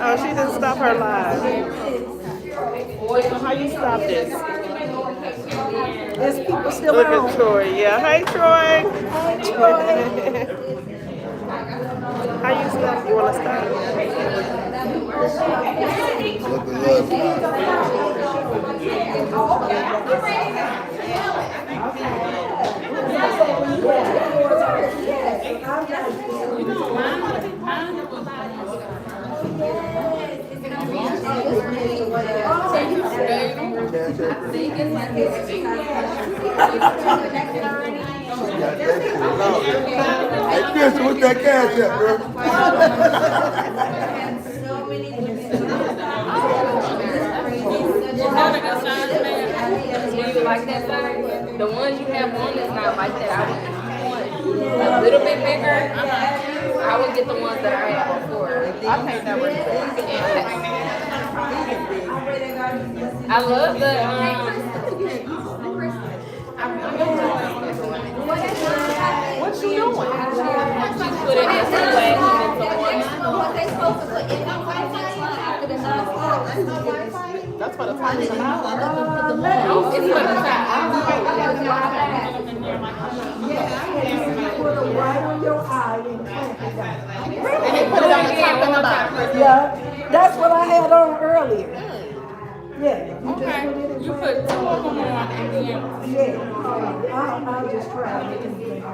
Oh, she didn't stop her live. How you stop this?
There's people still
Look
on.
at Troy. Yeah. Hey, Troy.
Hey, Troy.
How you stop? You want to stop?
Hey, Chris, what's that cash up, bro?
Like that, sir. The ones you have on is not like that. I would want a little bit bigger. I would get the ones that I had before.
I think that was
I love the
what you doing?
she put it in some way.
supposed to put in the next line after the non-stop.
That's for the time to come out.
It's for the time.
Put a white on your eye and clamp it down.
And they put it on the top and the bottom.
Yeah, that's what I had on earlier. Yeah, you just put it in.
You put two of them on and then.
Yeah, I'll just try it.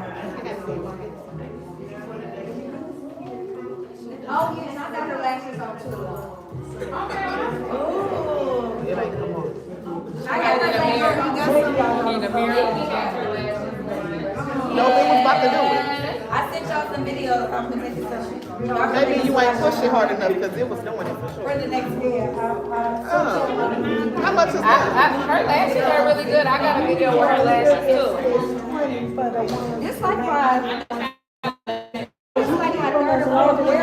Oh, yeah, and I got her lashes on too.
It ain't come on.
I got my lashes on.
Need a mirror.
No, they was about to do it.
I sent y'all some videos. I'm gonna take it some.
Maybe you ain't push it hard enough because it was doing it for sure.
For the next
Yeah,
How much is that?
Her lashes are really good. I got a video with her lashes too.
it's pretty for the ones.
It's like my. It's like my third or fourth year.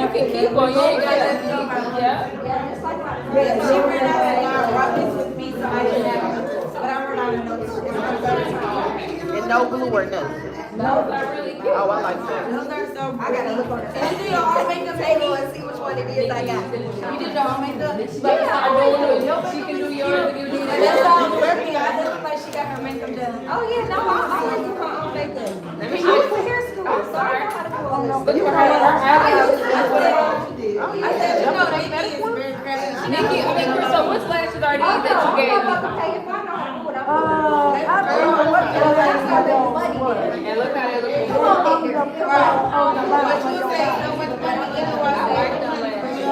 You can keep on. You ain't got to. Yeah.
Yeah, it's like my. Yeah, she ran out of rockets with me, so I didn't have it. But I ran out of notes. It's my third time.
And no glue or nothing.
Those are really cute.
Oh, I like that.
Those are so I gotta look on it. And you do your own makeup table and see which one it is I got. You did your own makeup?
She can do yours if you do
And that's how I'm working. I look like she got her makeup done. Oh yeah, no, I always do my own makeup. I went to hair school, so I know how to pull this.
Look for her eyebrows.
I said, you know, Nikki is very creative.
Nikki, so which lashes are these that you gave me?
Okay, if I know how to put up.
I don't know what the last I don't work.
And look how they look.
Come on, the
What you say, you know what the money is,
I like them lashes.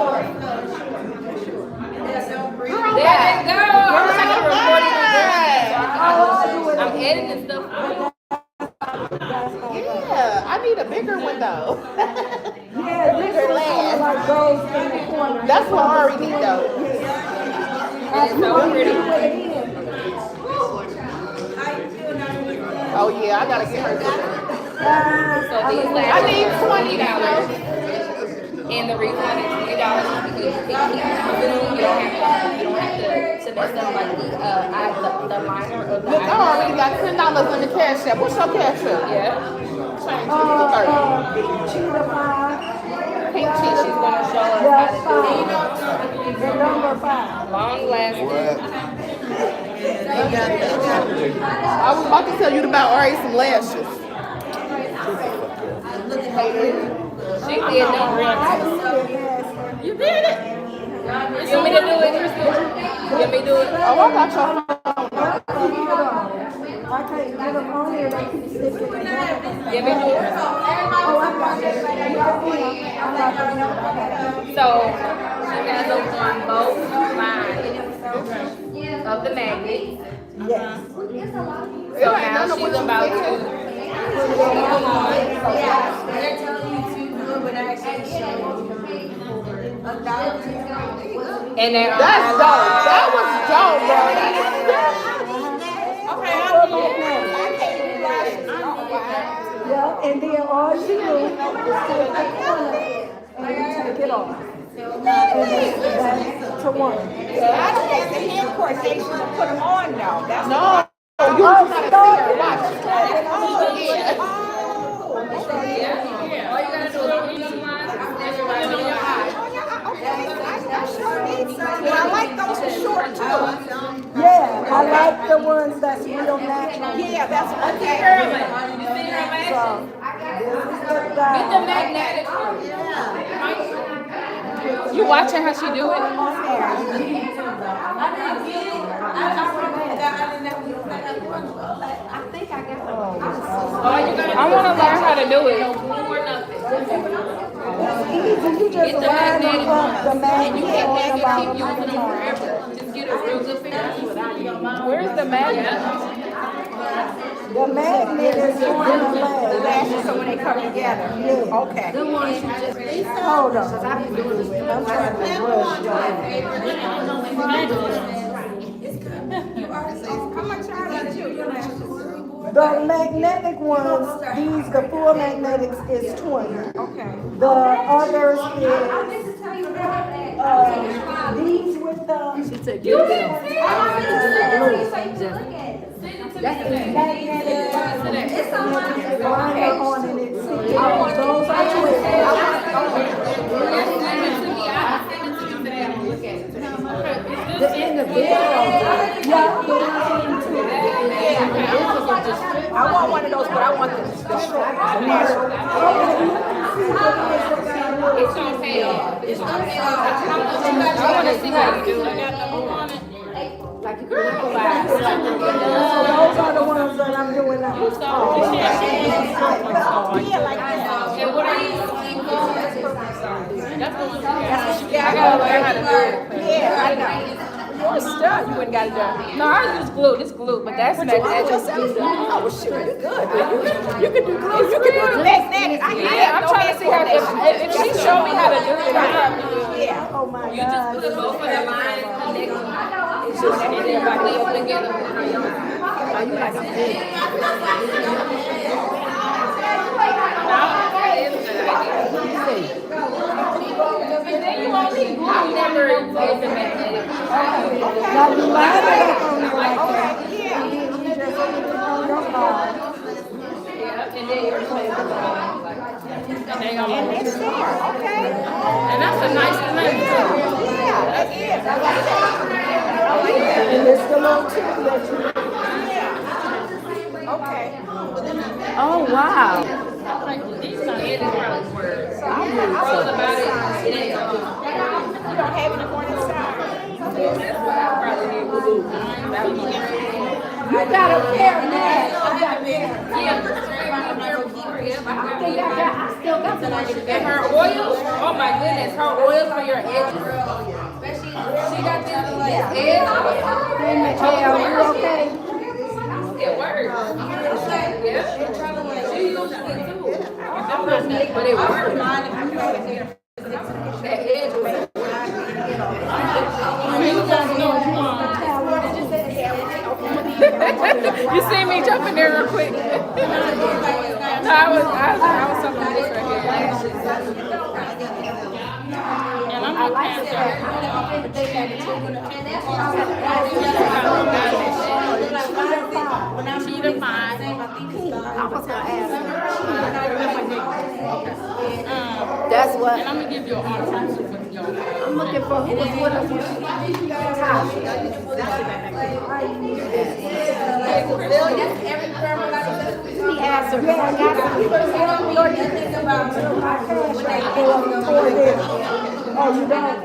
That's so pretty.
There they go. I'm taking a recording of this. I'm editing stuff.
Yeah, I need a bigger one though.
Yeah, this
Bigger
one
lash.
like goes in the corner.
That's what I already need though.
It's so pretty.
Oh yeah, I gotta get her bigger.
So these
I
lashes
need
are
$20.
And the reason why it's $20 is because you don't have to mess up like the liner of the
Look, I already got $10 in the cash app. What's your cash app?
Yeah.
Change it to
Cheetah five.
Pink cheese, she's gonna show us
Yeah,
how to do it.
the number 5.
Long lasting.
I was about to tell you about already some lashes.
She did them.
You did it?
You want me to do it, Crystal? You want me to do it?
Oh, I got your phone.
I can't get them on here, they keep sticking together.
You want me to do it?
Oh, I got it.
So, she has us on both lines of the magnet.
Yes.
So now she's about to.
Yeah, they're telling you to do it, but they're actually showing you.
And then
That's dope. That was dope, bro.
Yeah, and then all you do is take the corner and you take it off. And that's to one.
I don't think the hand coordination to put them on now. That's
No, you just gotta see her watch it.
Oh, yeah.
all you gotta do is put these lines and you write it on your eye.
I sure need some. I like those for short too.
Yeah, I like the ones that's real natural.
Yeah, that's what
See her lashes. You see her lashes?
So, this is the
Get the
guy.
magnetic. You watching how she do it? I want to learn how to do it. No glue or nothing.
You just
Get the
line
magnetic
them up, the
ones. And
magnet
you can't
on
make
the
it
bottom.
keep using them forever. Just get a real good figure. Where's the magnet?
The magnet is on the leg.
lashes, so when they come together.
Yeah.
Okay.
Hold on. I'm trying to rush
How much are they too, your lashes?
The magnetic ones, these, the full magnetics is 20.
Okay.
The others is, these with the magnetic liner on it. Those are 20.
I want one of those, but I want the short.
It's on sale. It's on sale. I want to see how you do it. Like you can
So those are the ones that I'm doing now.
And what are you? That's the one. I gotta learn how to do it.
Yeah, I know. You're a stud, you wouldn't got it done.
No, I use glue. This glue, but that's
But
not
you
that.
just oh, well, shoot, you good. You can do glue, you can do the magnetic.
Yeah, I'm trying to see how if she show me how to do it, I have to do it.
Yeah.
Oh my
You just
God.
put both of the lines connected. It's just and then like lay them together.
Oh, you like
And then you won't need glue. You never use the magnetic.
Now you line it up on there like that.
Yeah, and then you're playing the
and it's there, okay.
And that's a nice length too.
Yeah, that is. I like that.
And it's the little tip that you.
Okay.
Oh, wow.
These are probably words.
So I'm
All about it. It ain't
you don't have any more inside.
probably need glue.
You got a pair of that. I got a pair.
Yeah, I still got some. And her oils, oh my goodness, her oils for your edges. She got this edge.
Hey, are you okay?
It works. Yeah. She used it too. But it works. That edge was. You see me jumping there real quick. No, I was something this right here. And I'm not
That's what,
and I'm gonna give you an alternative with your.
I'm looking for who was with us when she He asked her, because I got some.
Oh, you don't?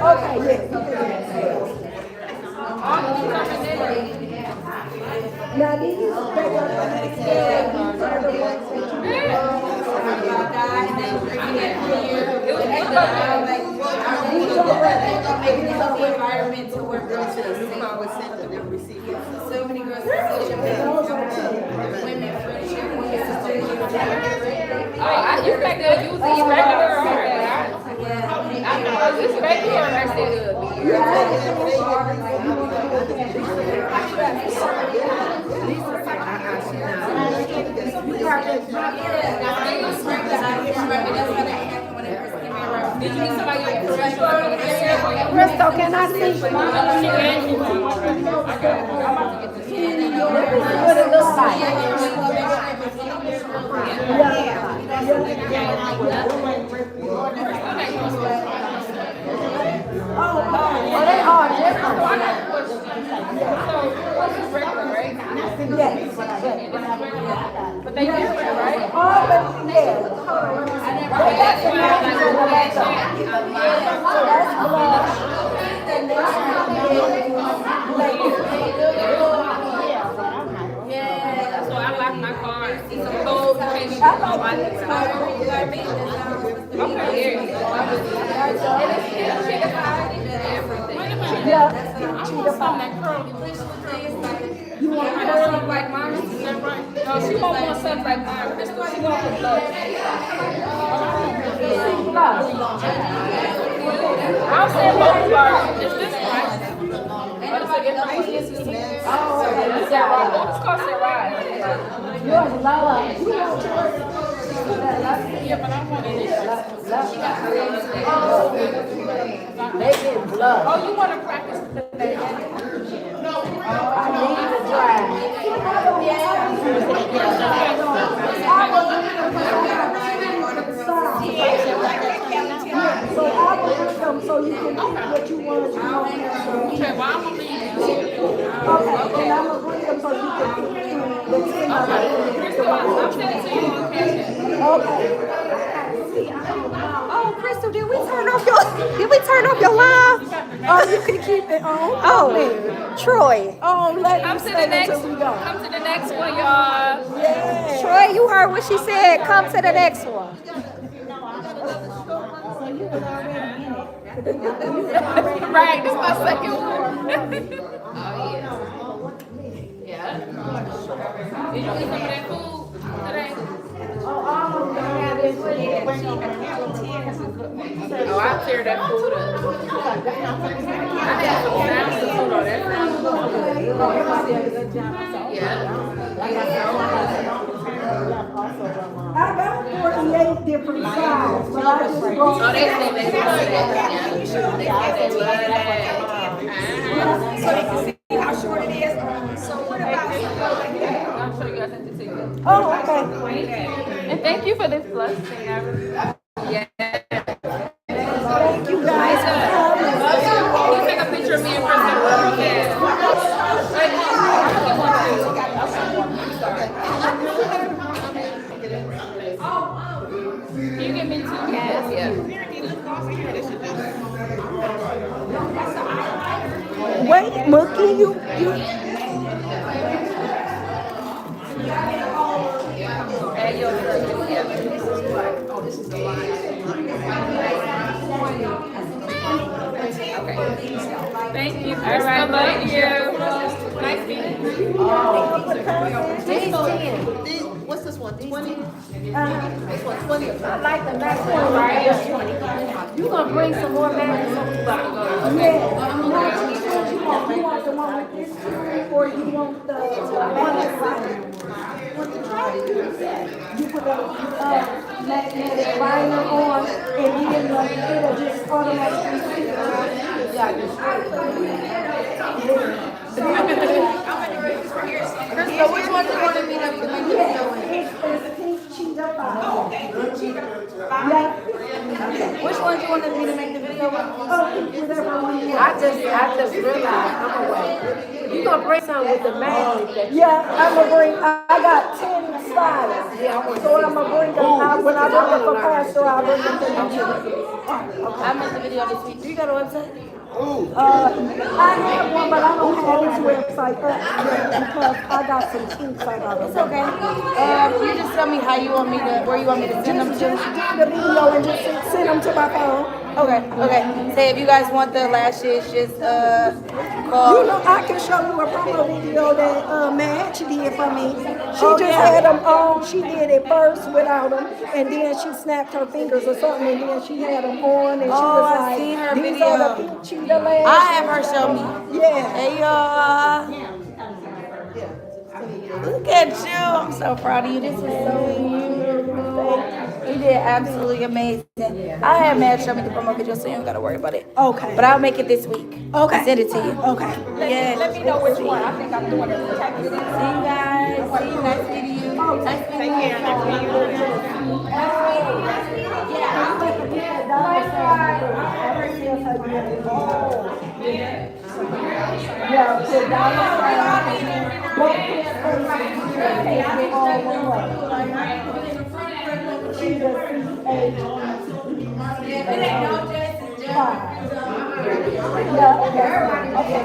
Okay, yes. Now, these are
environment to work on to so many girls women friendship.
You think they'll use these regular or I know this regular or that's good. Did you need somebody like
Crystal, can I see?
what
What it looks like. Oh, they are different. Yes.
But they different, right?
Oh, but yeah. They got some matches on the back of it. So that's blush.
So I lock my car. It's a cold change. Okay, here you go.
Yeah.
You want her like mine? No, she won't want something like mine. Crystal, she wants the blood. I'll say both parts. Is this right? Oh, it's called Sarai.
Yours is lower.
Yeah, but I want it.
They get blood.
Oh, you want to practice today?
I need to try. So I will come so you can can pick what you want, you know.
Okay, well, I'm gonna leave.
Okay, and I'm gonna bring them so you can pick the 10 of them.
I'm sending to you on Cash
Okay.
Oh, Crystal, did we turn off your live?
Oh, you can keep it on.
Oh, Troy.
Oh, let
Come
me
to
stay
the next,
until we go.
come to the next one, y'all.
Yeah.
Troy, you heard what she said. Come to the next one.
Right, this is my second one. Oh, yeah. Yeah. Did you eat some of that food today? Oh, I'll tear that food up. I had some sounds of food on that food. Yeah.
I got 48 different sizes, but I just broke.
Oh, they say they love that. Yeah. They love that.
How short it is. So what about
I'll show you guys the ticket.
Oh, okay.
And thank you for this plus thing. Yeah.
Thank you guys for coming.
Can you take a picture of me and Kristen? Can you give me 2 cats? Yeah.
Wait, Mookie, you.
And your oh, this is the line. Okay. Thank you. All right, thank you. Nice meeting you.
What's this one, 20?
Uh,
This one, 20.
I like the next one, right?
You gonna bring some more magnets?
Yeah. Now, which one you want? You want the one with this too, or you want the one that's like, you put the magnetic liner on, and then it'll just automatically fit.
Crystal, which one do you want me to make the video in?
It's pink cheetah five. Yeah.
Which one do you want me to make the video with?
Whatever one you want.
I just realized I'm away. You gonna bring something with the magnet that you...
Yeah, I'm gonna bring, I got 10 styles. So I'm gonna bring them, when I bring them for Pastor, I'll bring them to you.
I made the video this week. Do you got a website?
I have one, but I don't have his website up yet because I got some kinks I got.
It's okay. You just tell me how you want me to, where you want me to send them to.
Just do the video and just send them to my phone.
Okay. Say if you guys want the lashes, just call.
You know, I can show you a promo video that Madge did for me. She just had them on. She did it first without them, and then she snapped her fingers or something, and then she had them on, and she was
I
like,
seen her
"These
video.
are the pink cheetah lashes."
I have her show me.
Yeah.
Hey y'all. Look at you. I'm so proud of you. This is so beautiful. You did absolutely amazing. I have Matt show me the promo video, so you don't gotta worry about it.
Okay.
But I'll make it this week.
Okay.
Send it to you.
Okay.
Yeah.
Let me know which one. I think I'm doing it.
See you guys. See you. Nice meeting you. Nice meeting you.
Yeah, put dollar sign. Don't put space all one way. Cheetah, C-H-5. Yeah, okay.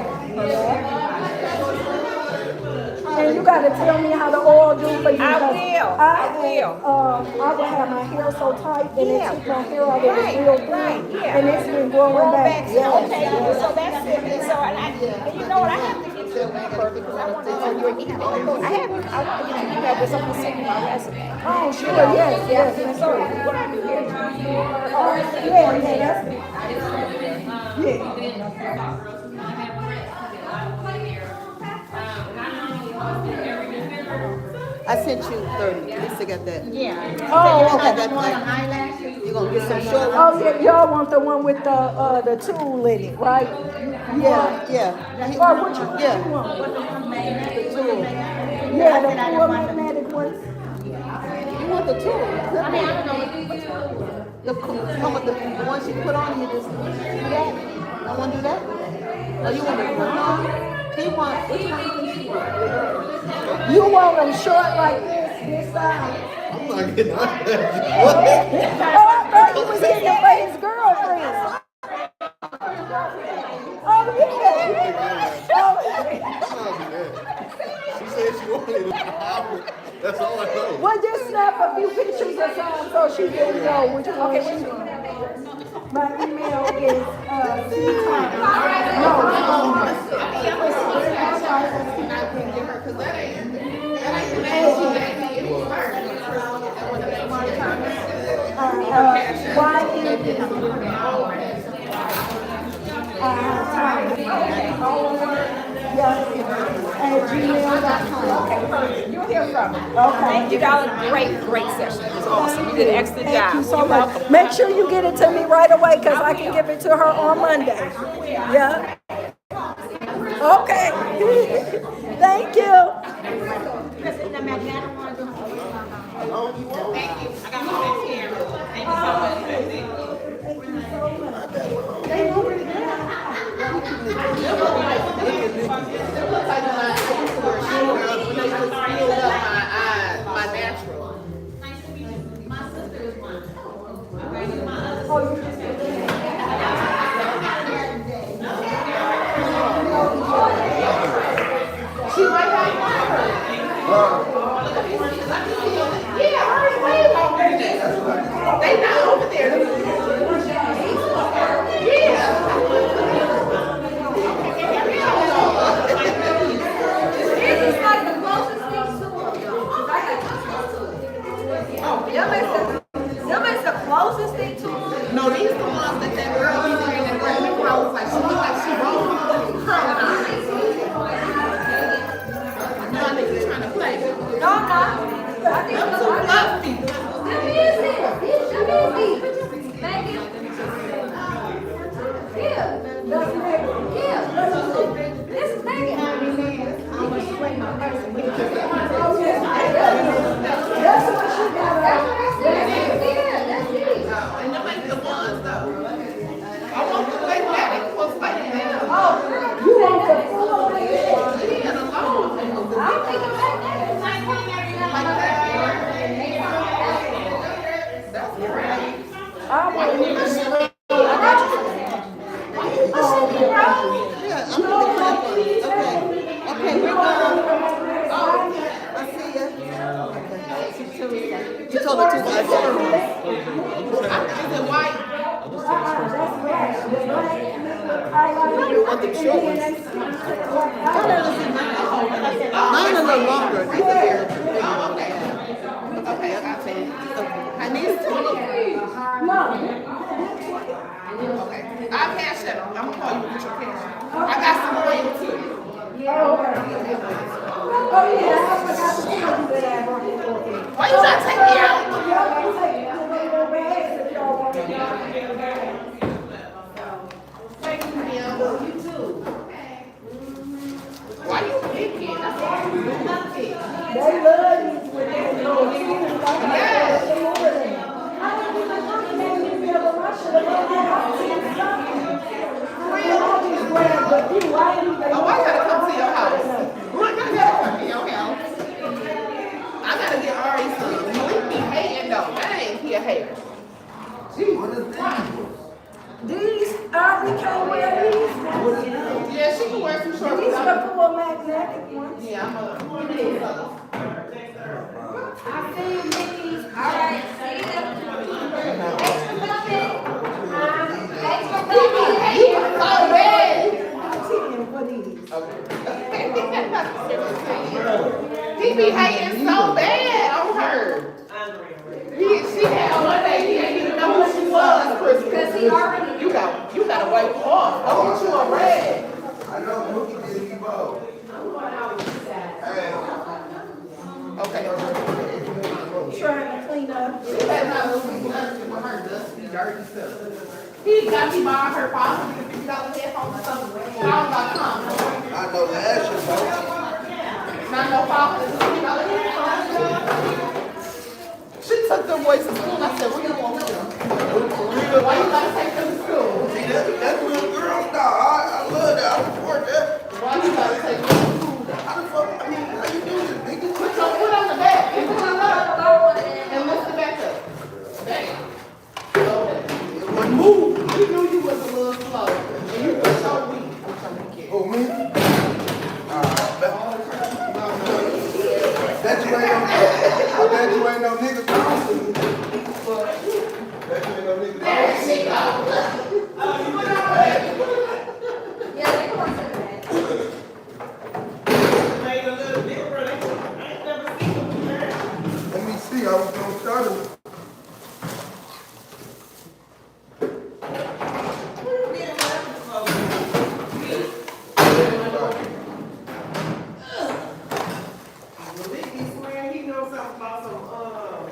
And you gotta tell me how the oil do for you.
I will.
I would have my hair so tight and it took my hair out. It was real thin. And it's been growing back.
Okay, so that's it. So and you know what? I have to get your number because I want to know your email. I want to get your email because I'm gonna send you my resume.
Oh, sure, yes.
So what I do here?
I sent you 30. At least I got that.
Yeah.
Oh, okay.
You're gonna get some short ones?
Oh, yeah, y'all want the one with the tool in it, right? Yeah. Or which one you want?
The tool.
Yeah, the full magnetic ones.
You want the tool? I mean, I don't know. The ones you put on, you just do that. I wanna do that? Oh, you wanna, no? He want, which one do you want?
You want them short like this size?
I'm not getting out there.
Oh, I thought he was getting it for his girlfriend. Oh, yeah.
She said she wanted it. That's all I know.
Well, just snap a few pictures or something so she can know which one she wants. My email is,
You'll hear from him. Thank you, darling. Great session. It was awesome. You did an excellent job.
Thank you so much. Make sure you get it to me right away because I can give it to her on Monday. Yeah. Okay. Thank you.
Thank you. I got my next camera. Thank you so much.
My natural.
My sister is one.
She might have yeah, hers way longer than this. They not over there.
This is like the closest thing to him, though. Them is the closest thing to him.
No, these the ones that girl was wearing that red lip I was like, she looked like she rolled. No, I think he's trying to play.
No, I think
Them two fluffy.
Them is it. Thank you. Yeah. This is Megan.
That's what she got.
That's what I said. Yeah, that's it.
And them ain't the ones though. I want the way back. It was like that.
Oh, you want the full thing?
She had a long one.
I don't think I'm like that.
Like that. That's great.
I want you to see.
Yeah, I'm gonna be funny. Okay, we're going. I see ya. You told her to. I told her.
Is it white?
You want the short ones? Mine are a little longer.
Oh, okay. Okay, I got it.
I need to.
Okay. I'll cash that. I'm gonna call you with your cash. I got some oil too.
Oh, yeah, I forgot to tell you that I brought it for you.
Why you trying to take me out?
Y'all can take it to the bags if y'all want it.
You too. Why you picking? That's all you do.
They love these with their little shoes.
Yes.
I don't even want to name this devil. I should have known that. I seen something. I just grabbed the few. I didn't even.
Oh, I gotta come to your house. I gotta come to your house. I gotta get Ari some. Malik be hating though. That ain't he a hater.
These, we can't wear these.
Yeah, she can wear some shorts.
These are full magnetic ones.
Yeah, I'm a.
I see you, Mickey. All right, see you. Thanks for coming.
You were so bad. He be hating so bad on her. She had one day, he didn't even know who she was, Christmas.
Because he already.
You gotta wipe off. I want you a red.
I know, Mookie did he both. Hey.
Okay.
Trying to clean up.
She had not clean up with her dusty, dirty stuff. He got me buying her $550 headphones or something. I was like, come.
I know last year, bro.
Not no $550 headphones. She took them boys to school. I said, where you want them? Why you gotta take them to school?
See, that's what little girls Bet you ain't no nigga talking. Bet you ain't no nigga talking.
Yeah, they can work Saturday.
Made a little different. I ain't never seen them do that.
Let me see, I was gonna start it.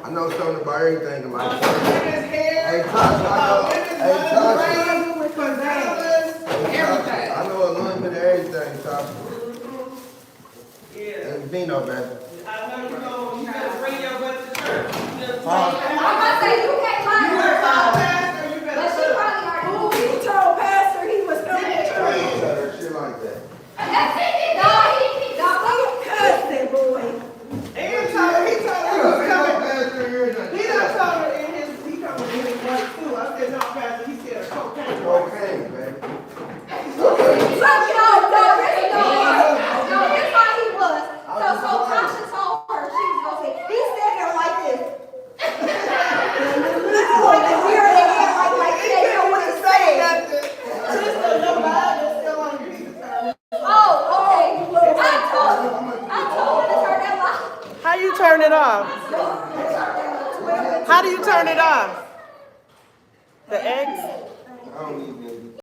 I know something about everything in my life. Hey, Tasha, I know a little bit of everything, Tasha.
Yeah.
And Vino, baby.
I know you better bring your butt to church.
I'm gonna say you can't lie to her,
Pastor, you
but
better
she probably already
Ooh,
knew.
he told Pastor he was coming to
I
church.
ain't tell her shit like that.
No, he
Cousin, boy.
And he told her he was coming.
Pastor here tonight.
He done told her in his, he coming in his work too. I said, no, Pastor, he said cocaine.
Cocaine, baby.
Here's why he was. So Tasha told her she was gonna say, he's standing there like this. Like a deer in the head, like they didn't know what to say.
Sister, your Bible is still on your turn.
Oh, okay. I told her to turn that light.
How you turn it off? How do you turn it off? The X?
I don't need this.